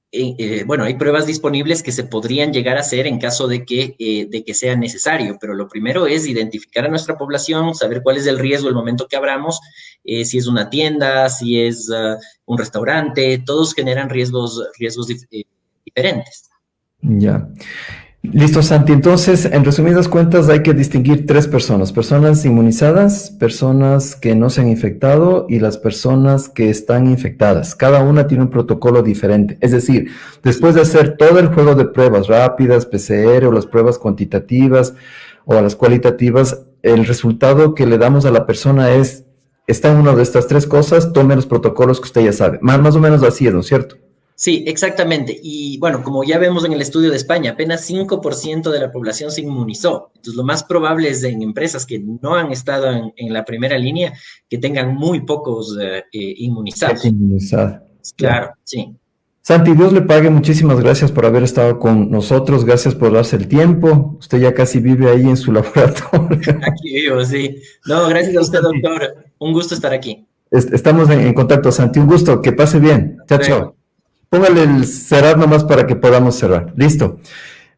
bueno, hay pruebas disponibles que se podrían llegar a hacer en caso de que sea necesario, pero lo primero es identificar a nuestra población, saber cuál es el riesgo el momento que abramos, si es una tienda, si es un restaurante, todos generan riesgos diferentes. Ya. Listo, Santi. Entonces, en resumidas cuentas, hay que distinguir 3 personas. Personas inmunizadas, personas que no se han infectado y las personas que están infectadas. Cada una tiene un protocolo diferente. Es decir, después de hacer todo el juego de pruebas rápidas, PCR o las pruebas cuantitativas o las cualitativas, el resultado que le damos a la persona está en una de estas 3 cosas, tome los protocolos que usted ya sabe. Más o menos así es, ¿no es cierto? Sí, exactamente. Y bueno, como ya vemos en el estudio de España, apenas 5% de la población se inmunizó. Entonces, lo más probable es en empresas que no han estado en la primera línea, que tengan muy pocos inmunizados. Claro, sí. Santi, Dios le pague, muchísimas gracias por haber estado con nosotros, gracias por darse el tiempo. Usted ya casi vive ahí en su laboratorio. Aquí vivo, sí. No, gracias a usted, doctor. Un gusto estar aquí. Estamos en contacto, Santi. Un gusto, que pase bien. Chao, chao. Póngale el cerrar nomás para que podamos cerrar. Listo.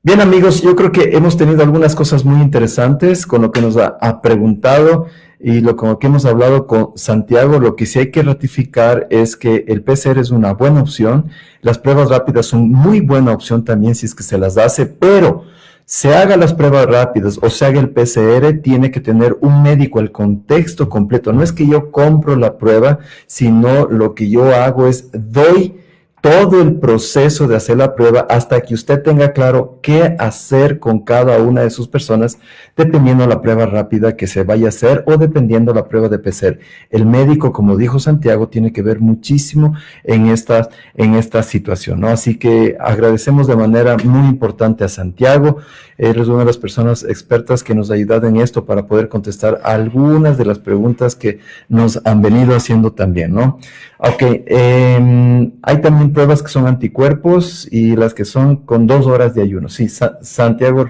Bien, amigos, yo creo que hemos tenido algunas cosas muy interesantes con lo que nos ha preguntado y con lo que hemos hablado con Santiago. Lo que sí hay que ratificar es que el PCR es una buena opción. Las pruebas rápidas son muy buena opción también si es que se las hace, pero se haga las pruebas rápidas o se haga el PCR, tiene que tener un médico, el contexto completo. No es que yo compro la prueba, sino lo que yo hago es doy todo el proceso de hacer la prueba hasta que usted tenga claro qué hacer con cada una de sus personas, dependiendo la prueba rápida que se vaya a hacer o dependiendo la prueba de PCR. El médico, como dijo Santiago, tiene que ver muchísimo en esta situación, ¿no? Así que agradecemos de manera muy importante a Santiago. Él es una de las personas expertas que nos ha ayudado en esto para poder contestar algunas de las preguntas que nos han venido haciendo también, ¿no? Ok, hay también pruebas que son anticuerpos y las que son con 2 horas de ayuno. Sí, Santiago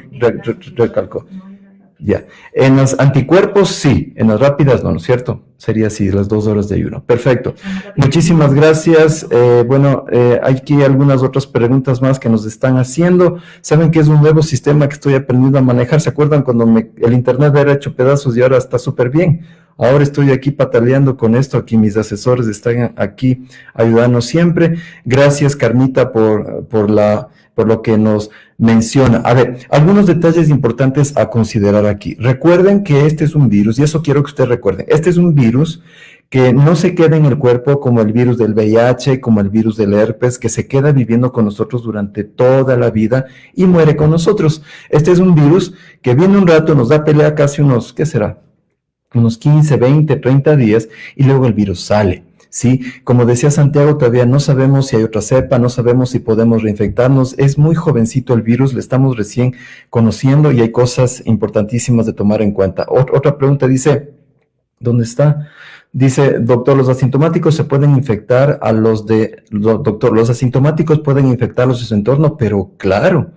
recalcó. Ya. En los anticuerpos, sí. En las rápidas, no, ¿no es cierto? Sería así, las 2 horas de ayuno. Perfecto. Muchísimas gracias. Hay aquí algunas otras preguntas más que nos están haciendo. Saben que es un nuevo sistema que estoy aprendiendo a manejar. ¿Se acuerdan cuando el internet era hecho pedazos y ahora está súper bien? Ahora estoy aquí pataleando con esto, aquí mis asesores están aquí ayudando siempre. Gracias, Carmita, por lo que nos menciona. A ver, algunos detalles importantes a considerar aquí. Recuerden que este es un virus, y eso quiero que ustedes recuerden. Este es un virus que no se queda en el cuerpo como el virus del VIH, como el virus del herpes, que se queda viviendo con nosotros durante toda la vida y muere con nosotros. Este es un virus que viene un rato, nos da pelea casi unos, ¿qué será? Unos 15, 20, 30 días y luego el virus sale, ¿sí? Como decía Santiago, todavía no sabemos si hay otra cepa, no sabemos si podemos reinfectarnos, es muy jovencito el virus, le estamos recién conociendo y hay cosas importantísimas de tomar en cuenta. Otra pregunta dice, ¿dónde está? Dice, doctor, los asintomáticos se pueden infectar a doctor, los asintomáticos pueden infectarlos de su entorno, pero claro,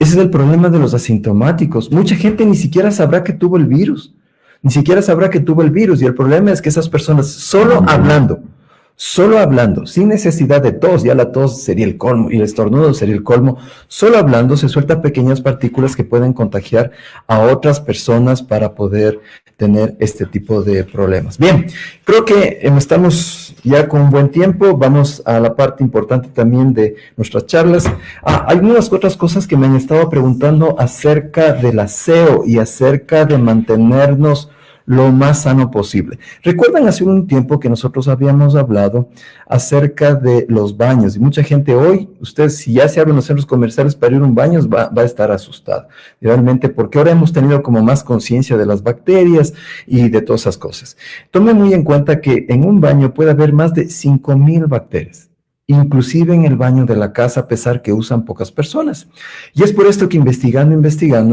ese es el problema de los asintomáticos. Mucha gente ni siquiera sabrá que tuvo el virus, ni siquiera sabrá que tuvo el virus, y el problema es que esas personas solo hablando, sin necesidad de tos, ya la tos sería el colmo y el estornudo sería el colmo, solo hablando se sueltan pequeñas partículas que pueden contagiar a otras personas para poder tener este tipo de problemas. Bien, creo que estamos ya con un buen tiempo, vamos a la parte importante también de nuestras charlas. Hay unas otras cosas que me han estado preguntando acerca del aseo y acerca de mantenernos lo más sano posible. Recuerdan hace un tiempo que nosotros habíamos hablado acerca de los baños, y mucha gente hoy, ustedes si ya se abren los centros comerciales para ir a un baño, va a estar asustado, realmente, porque ahora hemos tenido como más conciencia de las bacterias y de todas esas cosas. Tomen muy en cuenta que en un baño puede haber más de 5,000 bacterias, inclusive en el baño de la casa, a pesar que usan pocas personas. Y es por esto que investigando,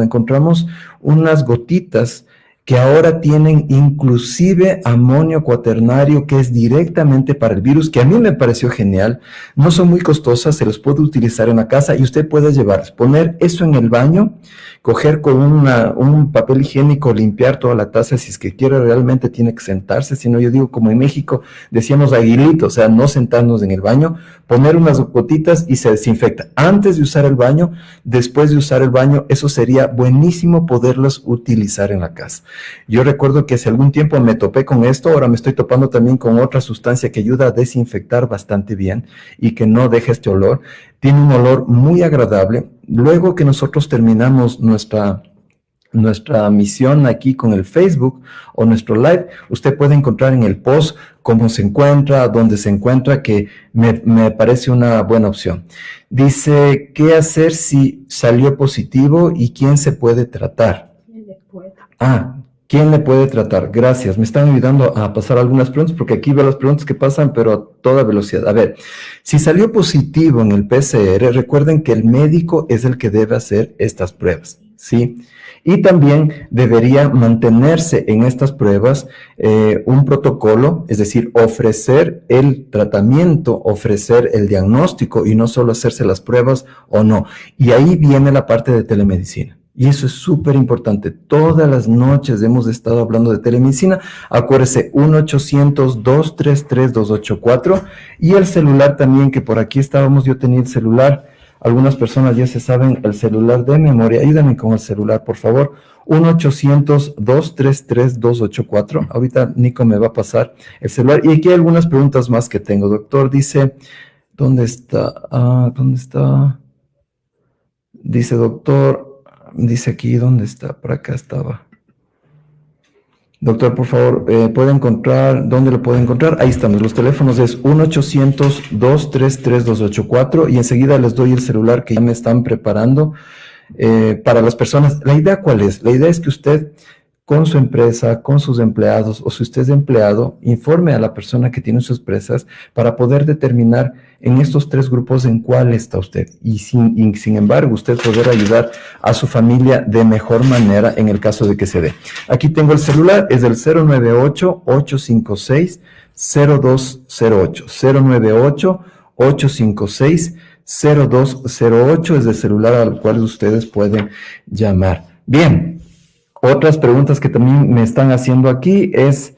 encontramos unas gotitas que ahora tienen inclusive amonio cuaternario, que es directamente para el virus, que a mí me pareció genial. No son muy costosas, se los puede utilizar en la casa y usted puede llevar, poner eso en el baño, coger con un papel higiénico, limpiar toda la taza, si es que quiere realmente tiene que sentarse, si no yo digo como en México decíamos aguilito, o sea, no sentarnos en el baño, poner unas gotitas y se desinfecta. Antes de usar el baño, después de usar el baño, eso sería buenísimo poderlos utilizar en la casa. Yo recuerdo que hace algún tiempo me topé con esto, ahora me estoy topando también con otra sustancia que ayuda a desinfectar bastante bien y que no deja este olor. Tiene un olor muy agradable. Luego que nosotros terminamos nuestra misión aquí con el Facebook o nuestro live, usted puede encontrar en el post cómo se encuentra, dónde se encuentra, que me parece una buena opción. Dice, ¿qué hacer si salió positivo y quién se puede tratar? ¿Quién le puede tratar? Gracias. Me están ayudando a pasar algunas preguntas porque aquí veo las preguntas que pasan, pero a toda velocidad. A ver, si salió positivo en el PCR, recuerden que el médico es el que debe hacer estas pruebas, ¿sí? Y también debería mantenerse en estas pruebas un protocolo, es decir, ofrecer el tratamiento, ofrecer el diagnóstico y no solo hacerse las pruebas o no. Y ahí viene la parte de telemedicina. Y eso es súper importante. Todas las noches hemos estado hablando de telemedicina. Acuérdese, 1-800-233-284. Y el celular también, que por aquí estábamos, yo tenía el celular. Algunas personas ya se saben el celular de memoria. Ayúdenme con el celular, por favor. 1-800-233-284. Ahorita Nico me va a pasar el celular. Y aquí hay algunas preguntas más que tengo. Doctor, dice, ¿dónde está? ¿Dónde está? Dice, doctor... Dice aquí, ¿dónde está? Por acá estaba. Doctor, por favor, ¿puede encontrar? ¿Dónde lo puede encontrar? Ahí estamos. Los teléfonos es 1-800-233-284 y enseguida les doy el celular que ya me están preparando para las personas. ¿La idea cuál es? La idea es que usted con su empresa, con sus empleados, o si usted es empleado, informe a la persona que tiene sus empresas para poder determinar en estos tres grupos en cuál está usted. Y sin embargo, usted poder ayudar a su familia de mejor manera en el caso de que se dé. Aquí tengo el celular, es el 098-856-0208. 098-856-0208 es el celular al cual ustedes pueden llamar. Bien. Otras preguntas que también me están haciendo aquí es,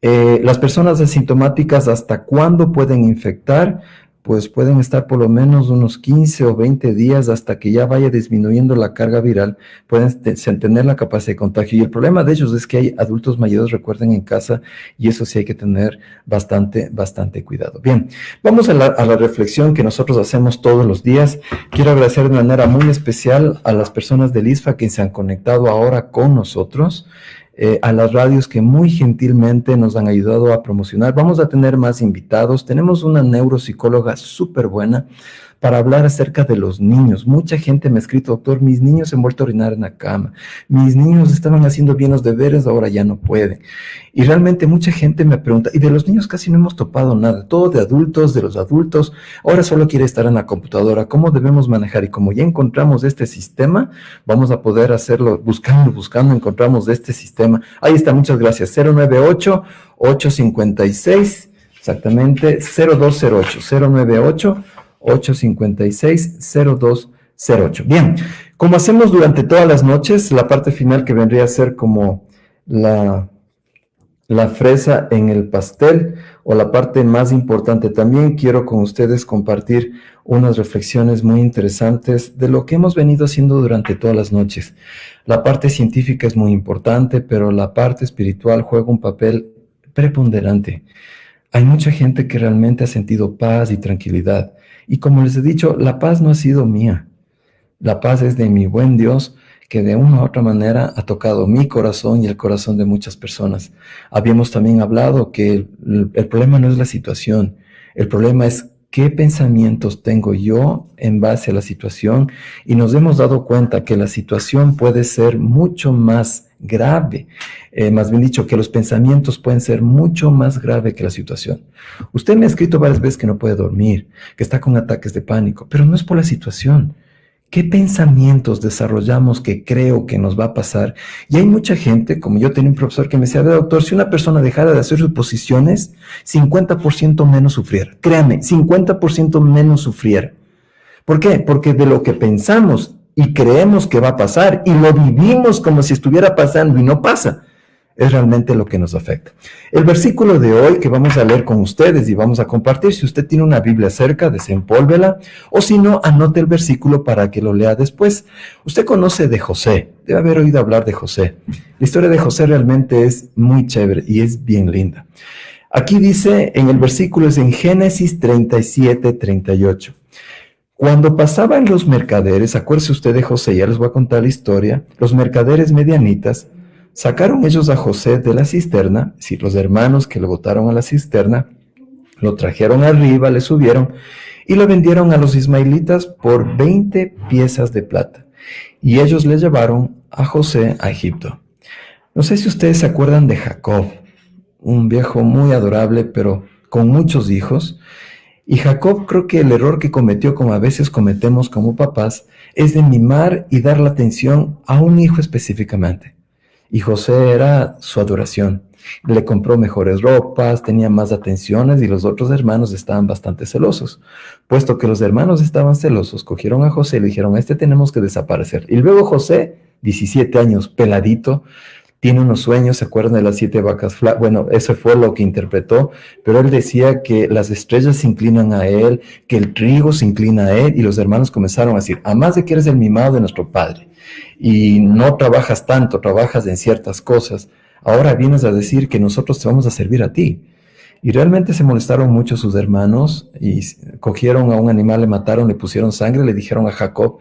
las personas asintomáticas, ¿hasta cuándo pueden infectar? Pues pueden estar por lo menos unos 15 o 20 días hasta que ya vaya disminuyendo la carga viral, pueden tener la capacidad de contagio. Y el problema de ellos es que hay adultos mayores, recuerden, en casa, y eso sí hay que tener bastante cuidado. Bien, vamos a la reflexión que nosotros hacemos todos los días. Quiero agradecer de manera muy especial a las personas del ISFA que se han conectado ahora con nosotros, a las radios que muy gentilmente nos han ayudado a promocionar. Vamos a tener más invitados. Tenemos una neuropsicóloga súper buena para hablar acerca de los niños. Mucha gente me ha escrito, doctor, mis niños se han vuelto a orinar en la cama, mis niños estaban haciendo bien los deberes, ahora ya no pueden. Y realmente mucha gente me pregunta, y de los niños casi no hemos topado nada, todo de adultos, de los adultos, ahora solo quiere estar en la computadora. ¿Cómo debemos manejar? Y como ya encontramos este sistema, vamos a poder hacerlo buscando, encontramos este sistema. Ahí está, muchas gracias. 098-856, exactamente, 0208, 098-856-0208. Bien, como hacemos durante todas las noches, la parte final que vendría a ser como la fresa en el pastel, o la parte más importante, también quiero con ustedes compartir unas reflexiones muy interesantes de lo que hemos venido haciendo durante todas las noches. La parte científica es muy importante, pero la parte espiritual juega un papel preponderante. Hay mucha gente que realmente ha sentido paz y tranquilidad. Y como les he dicho, la paz no ha sido mía. La paz es de mi buen Dios, que de una u otra manera ha tocado mi corazón y el corazón de muchas personas. Habíamos también hablado que el problema no es la situación, el problema es qué pensamientos tengo yo en base a la situación, y nos hemos dado cuenta que la situación puede ser mucho más grave, más bien dicho, que los pensamientos pueden ser mucho más grave que la situación. Usted me ha escrito varias veces que no puede dormir, que está con ataques de pánico, pero no es por la situación. ¿Qué pensamientos desarrollamos que creo que nos va a pasar? Y hay mucha gente, como yo tenía un profesor que me decía, doctor, si una persona dejara de hacer suposiciones, 50% menos sufriera. Créame, 50% menos sufriera. ¿Por qué? Porque de lo que pensamos y creemos que va a pasar y lo vivimos como si estuviera pasando y no pasa, es realmente lo que nos afecta. El versículo de hoy que vamos a leer con ustedes y vamos a compartir, si usted tiene una Biblia cerca, desempólvela, o si no, anote el versículo para que lo lea después. Usted conoce de José, debe haber oído hablar de José. La historia de José realmente es muy chévere y es bien linda. Aquí dice, en el versículo es en Génesis 37-38. Cuando pasaban los mercaderes, acuérdese usted de José, ya les voy a contar la historia, los mercaderes medianitas, sacaron ellos a José de la cisterna, es decir, los hermanos que lo botaron a la cisterna, lo trajeron arriba, le subieron y lo vendieron a los ismaelitas por 20 piezas de plata. Y ellos le llevaron a José a Egipto. No sé si ustedes se acuerdan de Jacob, un viejo muy adorable, pero con muchos hijos. Y Jacob, creo que el error que cometió, como a veces cometemos como papás, es de mimar y dar la atención a un hijo específicamente. Y José era su adoración. Le compró mejores ropas, tenía más atenciones, y los otros hermanos estaban bastante celosos. Puesto que los hermanos estaban celosos, cogieron a José y le dijeron, a este tenemos que desaparecer. Y luego José, 17 años, peladito, tiene unos sueños, ¿se acuerdan de las 7 vacas flacas? Bueno, eso fue lo que interpretó, pero él decía que las estrellas se inclinan a él, que el trigo se inclina a él, y los hermanos comenzaron a decir, además de que eres el mimado de nuestro padre, y no trabajas tanto, trabajas en ciertas cosas, ahora vienes a decir que nosotros te vamos a servir a ti. Y realmente se molestaron mucho sus hermanos, y cogieron a un animal, le mataron, le pusieron sangre, le dijeron a Jacob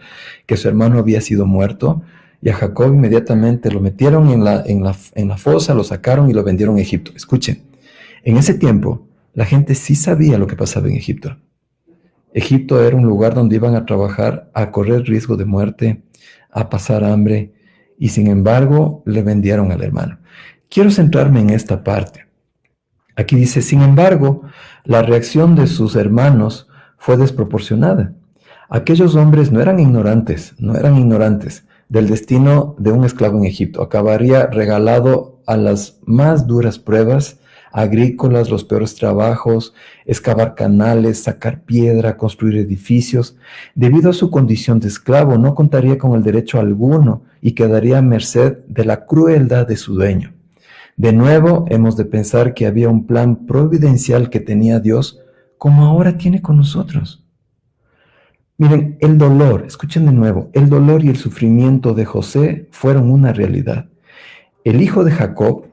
que su hermano había sido muerto, y a Jacob inmediatamente lo metieron en la fosa, lo sacaron y lo vendieron a Egipto. Escuchen, en ese tiempo la gente sí sabía lo que pasaba en Egipto. Egipto era un lugar donde iban a trabajar, a correr riesgo de muerte, a pasar hambre, y sin embargo le vendieron al hermano. Quiero centrarme en esta parte. Aquí dice, sin embargo, la reacción de sus hermanos fue desproporcionada. Aquellos hombres no eran ignorantes del destino de un esclavo en Egipto. Acabaría regalado a las más duras pruebas agrícolas, los peores trabajos, excavar canales, sacar piedra, construir edificios. Debido a su condición de esclavo, no contaría con el derecho alguno y quedaría a merced de la crueldad de su dueño. De nuevo, hemos de pensar que había un plan providencial que tenía Dios, como ahora tiene con nosotros. Miren, el dolor, escuchen de nuevo, el dolor y el sufrimiento de José fueron una realidad. El hijo de Jacob,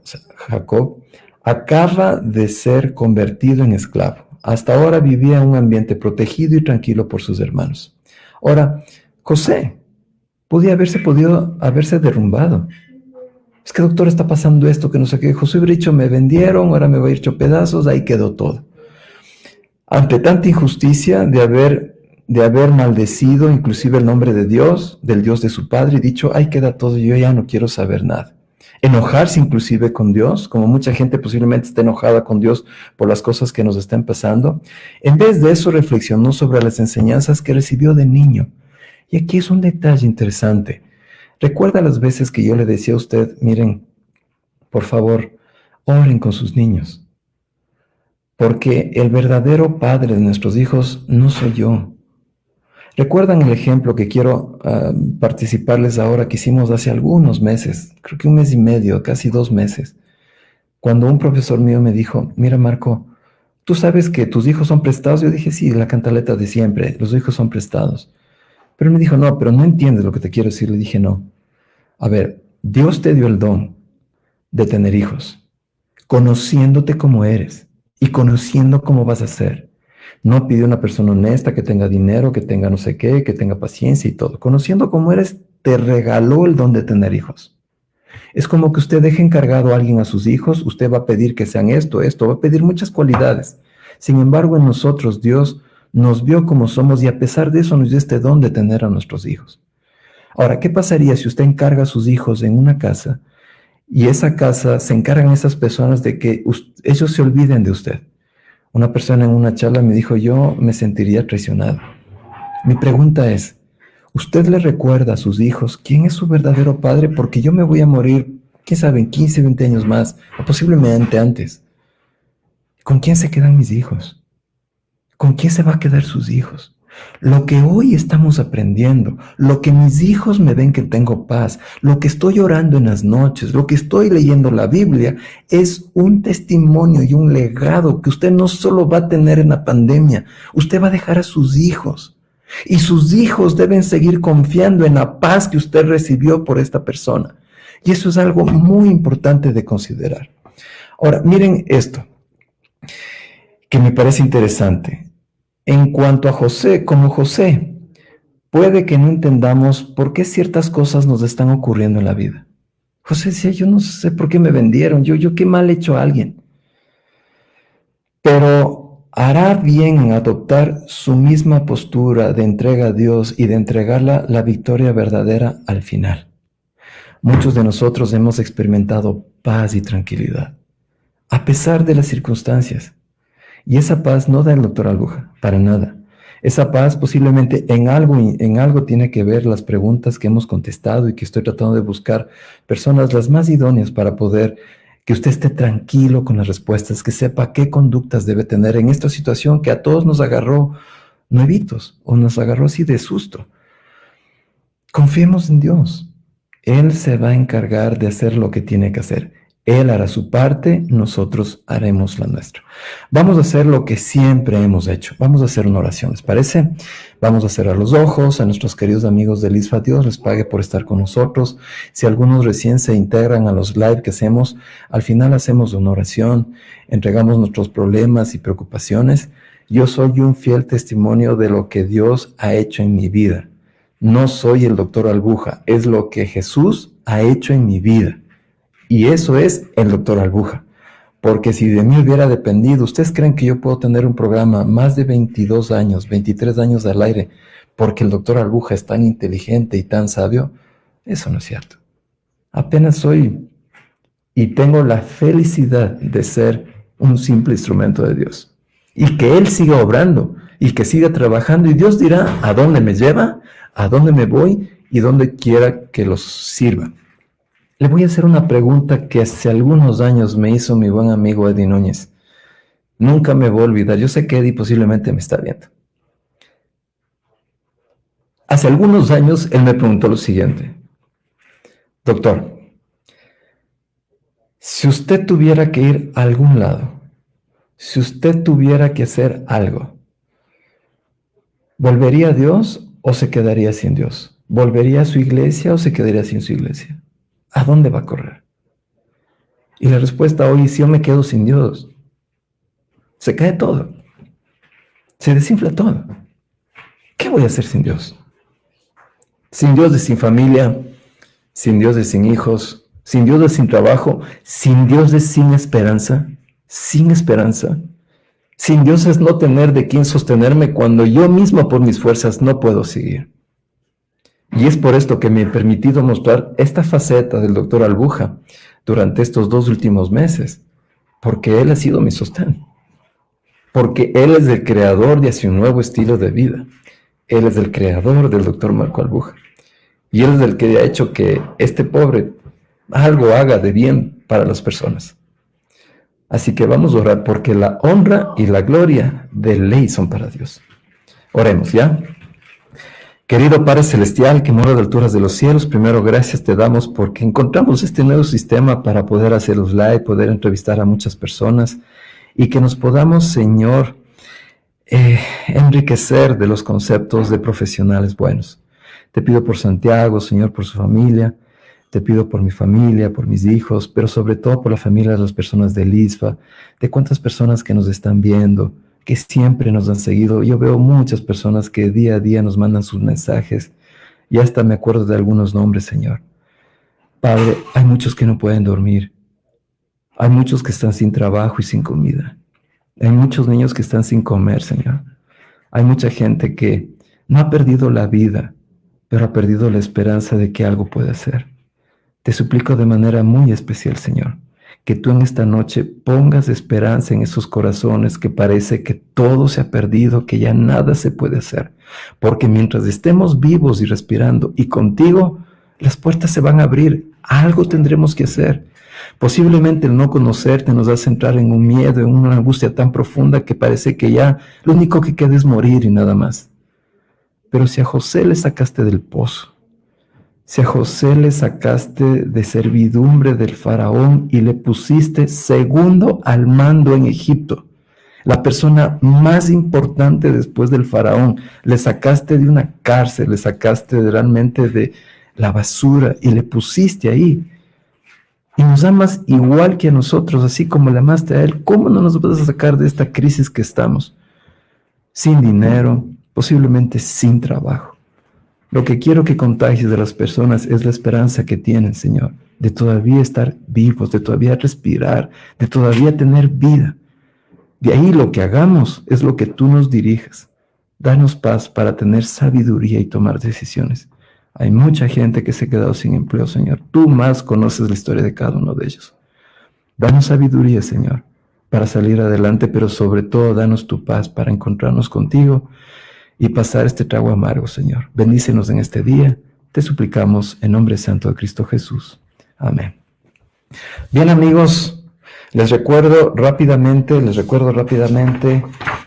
acaba de ser convertido en esclavo. Hasta ahora vivía en un ambiente protegido y tranquilo por sus hermanos. Ahora, José podía haberse derrumbado. Es que, doctor, está pasando esto, que no sé qué. José hubiera dicho, me vendieron, ahora me voy a ir hecho pedazos, ahí quedó todo. Ante tanta injusticia de haber de haber maldecido inclusive el nombre de Dios, del Dios de su padre, y dicho, ahí queda todo, yo ya no quiero saber nada. Enojarse inclusive con Dios, como mucha gente posiblemente está enojada con Dios por las cosas que nos están pasando. En vez de eso, reflexionó sobre las enseñanzas que recibió de niño. Y aquí es un detalle interesante. ¿Recuerda las veces que yo le decía a usted, miren, por favor, oren con sus niños? Porque el verdadero padre de nuestros hijos no soy yo. ¿Recuerdan el ejemplo que quiero participarles ahora que hicimos hace algunos meses? Creo que 1 mes y medio, casi 2 meses. Cuando un profesor mío me dijo, mira Marco, ¿tú sabes que tus hijos son prestados? Yo dije, sí, la cantaleta de siempre, los hijos son prestados. Pero él me dijo, no, pero no entiendes lo que te quiero decir. Le dije, no. A ver, Dios te dio el don de tener hijos, conociéndote como eres y conociendo cómo vas a ser. No pide una persona honesta que tenga dinero, que tenga no sé qué, que tenga paciencia y todo. Conociendo cómo eres, te regaló el don de tener hijos. Es como que usted deje encargado a alguien a sus hijos, usted va a pedir que sean esto, va a pedir muchas cualidades. Sin embargo, en nosotros Dios nos vio como somos y a pesar de eso nos dio este don de tener a nuestros hijos. Ahora, ¿qué pasaría si usted encarga a sus hijos en una casa y esa casa se encargan esas personas de que ellos se olviden de usted? Una persona en una charla me dijo, yo me sentiría traicionado. Mi pregunta es, ¿usted le recuerda a sus hijos quién es su verdadero padre? Porque yo me voy a morir, quién sabe, en 15, 20 años más, o posiblemente antes. ¿Con quién se quedan mis hijos? ¿Con quién se va a quedar sus hijos? Lo que hoy estamos aprendiendo, lo que mis hijos me ven que tengo paz, lo que estoy orando en las noches, lo que estoy leyendo la Biblia, es un testimonio y un legado que usted no solo va a tener en la pandemia, usted va a dejar a sus hijos. Y sus hijos deben seguir confiando en la paz que usted recibió por esta persona. Y eso es algo muy importante de considerar. Ahora, miren esto, que me parece interesante. En cuanto a José, como José, puede que no entendamos por qué ciertas cosas nos están ocurriendo en la vida. José decía, yo no sé por qué me vendieron, yo qué mal he hecho a alguien. Pero hará bien en adoptar su misma postura de entrega a Dios y de entregarla la victoria verdadera al final. Muchos de nosotros hemos experimentado paz y tranquilidad, a pesar de las circunstancias. Y esa paz no da el doctor Albuja, para nada. Esa paz posiblemente en algo tiene que ver las preguntas que hemos contestado y que estoy tratando de buscar personas las más idóneas para poder que usted esté tranquilo con las respuestas, que sepa qué conductas debe tener en esta situación que a todos nos agarró nuevitos o nos agarró así de susto. Confiemos en Dios. Él se va a encargar de hacer lo que tiene que hacer. Él hará su parte, nosotros haremos la nuestra. Vamos a hacer lo que siempre hemos hecho. Vamos a hacer una oración, ¿les parece? Vamos a cerrar los ojos. A nuestros queridos amigos de LISFA, Dios les pague por estar con nosotros. Si algunos recién se integran a los live que hacemos, al final hacemos una oración, entregamos nuestros problemas y preocupaciones. Yo soy un fiel testimonio de lo que Dios ha hecho en mi vida. No soy el doctor Albuja, es lo que Jesús ha hecho en mi vida. Y eso es el doctor Albuja. Porque si de mí hubiera dependido, ¿ustedes creen que yo puedo tener un programa más de 22 años, 23 años al aire, porque el doctor Albuja es tan inteligente y tan sabio? Eso no es cierto. Apenas soy y tengo la felicidad de ser un simple instrumento de Dios. Y que Él siga obrando y que siga trabajando y Dios dirá a dónde me lleva, a dónde me voy y dónde quiera que los sirva. Le voy a hacer una pregunta que hace algunos años me hizo mi buen amigo Eddie Núñez. Nunca me voy a olvidar. Yo sé que Eddie posiblemente me está viendo. Hace algunos años él me preguntó lo siguiente. Doctor, si usted tuviera que ir a algún lado, si usted tuviera que hacer algo, ¿volvería a Dios o se quedaría sin Dios? ¿Volvería a su iglesia o se quedaría sin su iglesia? ¿A dónde va a correr? Y la respuesta hoy, si yo me quedo sin Dios, se cae todo. Se desinfla todo. ¿Qué voy a hacer sin Dios? Sin Dios de sin familia, sin Dios de sin hijos, sin Dios de sin trabajo, sin Dios de sin esperanza, sin esperanza. Sin Dios es no tener de quién sostenerme cuando yo mismo por mis fuerzas no puedo seguir. Y es por esto que me he permitido mostrar esta faceta del doctor Albuja durante estos 2 últimos meses, porque Él ha sido mi sostén, porque Él es el creador de hacia un nuevo estilo de vida. Él es el creador del doctor Marco Albuja. Y Él es el que ha hecho que este pobre algo haga de bien para las personas. Así que vamos a orar porque la honra y la gloria de ley son para Dios. Oremos, ¿ya? Querido Padre Celestial, que mora de alturas de los cielos, primero gracias te damos porque encontramos este nuevo sistema para poder hacer los live, poder entrevistar a muchas personas y que nos podamos, Señor, enriquecer de los conceptos de profesionales buenos. Te pido por Santiago, Señor, por su familia. Te pido por mi familia, por mis hijos, pero sobre todo por la familia de las personas del ISFA, de cuántas personas que nos están viendo, que siempre nos han seguido. Yo veo muchas personas que día a día nos mandan sus mensajes y hasta me acuerdo de algunos nombres, Señor. Padre, hay muchos que no pueden dormir. Hay muchos que están sin trabajo y sin comida. Hay muchos niños que están sin comer, Señor. Hay mucha gente que no ha perdido la vida, pero ha perdido la esperanza de que algo puede hacer. Te suplico de manera muy especial, Señor, que tú en esta noche pongas esperanza en esos corazones que parece que todo se ha perdido, que ya nada se puede hacer. Porque mientras estemos vivos y respirando y contigo, las puertas se van a abrir. Algo tendremos que hacer. Posiblemente el no conocerte nos hace entrar en un miedo, en una angustia tan profunda que parece que ya lo único que queda es morir y nada más. Pero si a José le sacaste del pozo, si a José le sacaste de servidumbre del faraón y le pusiste segundo al mando en Egipto, la persona más importante después del faraón, le sacaste de una cárcel, le sacaste realmente de la basura y le pusiste ahí. Y nos amas igual que a nosotros, así como le amaste a él. ¿Cómo no nos vas a sacar de esta crisis que estamos? Sin dinero, posiblemente sin trabajo. Lo que quiero que contagies de las personas es la esperanza que tienen, Señor, de todavía estar vivos, de todavía respirar, de todavía tener vida. De ahí lo que hagamos es lo que tú nos dirijas. Danos paz para tener sabiduría y tomar decisiones. Hay mucha gente que se ha quedado sin empleo, Señor. Tú más conoces la historia de cada uno de ellos. Danos sabiduría, Señor, para salir adelante, pero sobre todo danos tu paz para encontrarnos contigo y pasar este trago amargo, Señor. Bendícenos en este día. Te suplicamos en nombre santo de Cristo Jesús. Amén. Bien, amigos, les recuerdo rápidamente,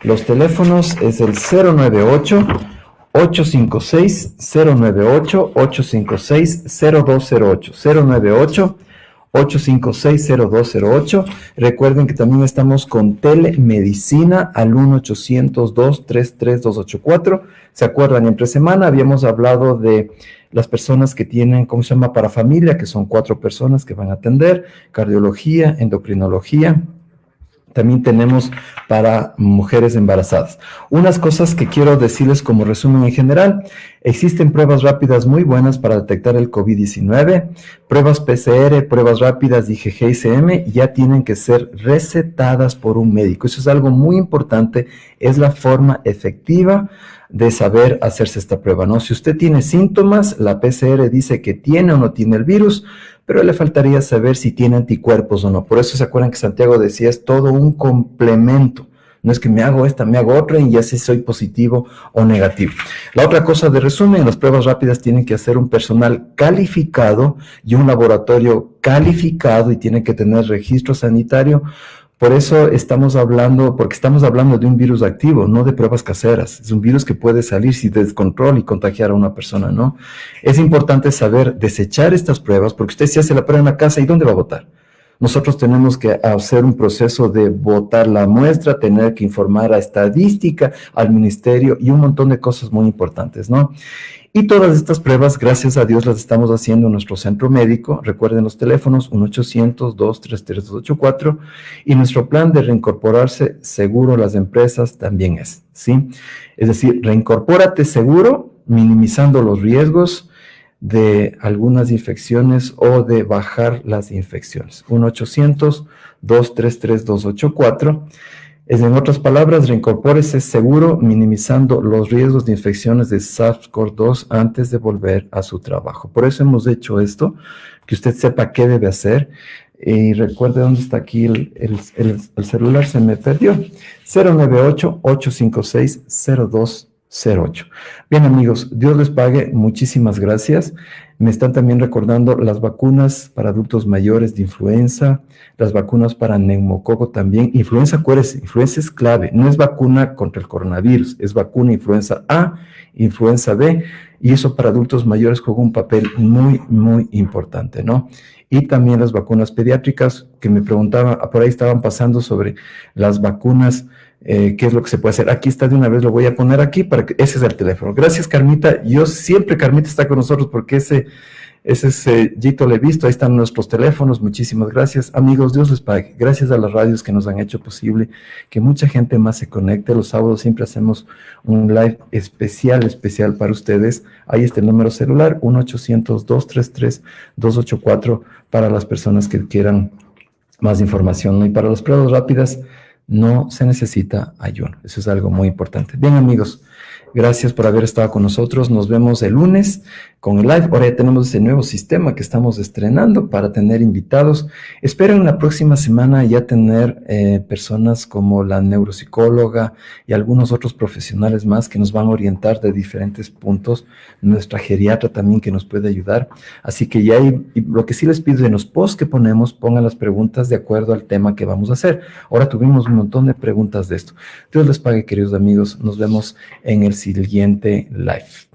los teléfonos es el 098-856-0208, 856-0208. Recuerden que también estamos con telemedicina al 1-800-233-284. ¿Se acuerdan? Entre semana habíamos hablado de las personas que tienen, ¿cómo se llama? Para familia, que son 4 personas que van a atender, cardiología, endocrinología. También tenemos para mujeres embarazadas. Unas cosas que quiero decirles como resumen en general. Existen pruebas rápidas muy buenas para detectar el COVID-19. Pruebas PCR, pruebas rápidas IgG y IgM ya tienen que ser recetadas por un médico. Eso es algo muy importante. Es la forma efectiva de saber hacerse esta prueba, ¿no? Si usted tiene síntomas, la PCR dice que tiene o no tiene el virus, pero le faltaría saber si tiene anticuerpos o no. Por eso se acuerdan que Santiago decía, es todo un complemento. No es que me hago esta, me hago otra y ya sé si soy positivo o negativo. La otra cosa de resumen, las pruebas rápidas tienen que hacer un personal calificado y un laboratorio calificado y tienen que tener registro sanitario. Por eso estamos hablando de un virus activo, no de pruebas caseras. Es un virus que puede salir sin descontrol y contagiar a una persona, ¿no? Es importante saber desechar estas pruebas, porque usted si hace la prueba en la casa, ¿y dónde va a votar? Nosotros tenemos que hacer un proceso de votar la muestra, tener que informar a estadística, al ministerio y un montón de cosas muy importantes, ¿no? Y todas estas pruebas, gracias a Dios, las estamos haciendo en nuestro centro médico. Recuerden los teléfonos 1-800-233-284 y nuestro plan de reincorporarse seguro a las empresas también es, ¿sí? Es decir, reincorpórate seguro, minimizando los riesgos de algunas infecciones o de bajar las infecciones. 1-800-233-284. Es, en otras palabras, reincorpórese seguro, minimizando los riesgos de infecciones de SARS-CoV-2 antes de volver a su trabajo. Por eso hemos hecho esto, que usted sepa qué debe hacer. Y recuerde dónde está aquí el celular, se me perdió. 098-856-0208. Bien, amigos, Dios les pague. Muchísimas gracias. Me están también recordando las vacunas para adultos mayores de influenza, las vacunas para neumococo también. Influenza, acuérdense, influenza es clave. No es vacuna contra el coronavirus, es vacuna influenza A, influenza B, y eso para adultos mayores juega un papel muy, muy importante, ¿no? Y también las vacunas pediátricas, que me preguntaba, por ahí estaban pasando sobre las vacunas, qué es lo que se puede hacer. Aquí está, de una vez lo voy a poner aquí, para que ese es el teléfono. Gracias, Carmita. Yo siempre, Carmita está con nosotros porque ese Gito le he visto. Ahí están nuestros teléfonos. Muchísimas gracias. Amigos, Dios les pague. Gracias a las radios que nos han hecho posible que mucha gente más se conecte. Los sábados siempre hacemos un live especial para ustedes. Ahí está el número celular, 1-800-233-284, para las personas que quieran más información, ¿no? Y para las pruebas rápidas no se necesita ayuno. Eso es algo muy importante. Bien, amigos, gracias por haber estado con nosotros. Nos vemos el lunes con el live. Ahora ya tenemos ese nuevo sistema que estamos estrenando para tener invitados. Esperen la próxima semana ya tener personas como la neuropsicóloga y algunos otros profesionales más que nos van a orientar de diferentes puntos. Nuestra geriatra también que nos puede ayudar. Así que ya lo que sí les pido en los posts que ponemos, pongan las preguntas de acuerdo al tema que vamos a hacer. Ahora tuvimos un montón de preguntas de esto. Dios les pague, queridos amigos. Nos vemos en el siguiente live.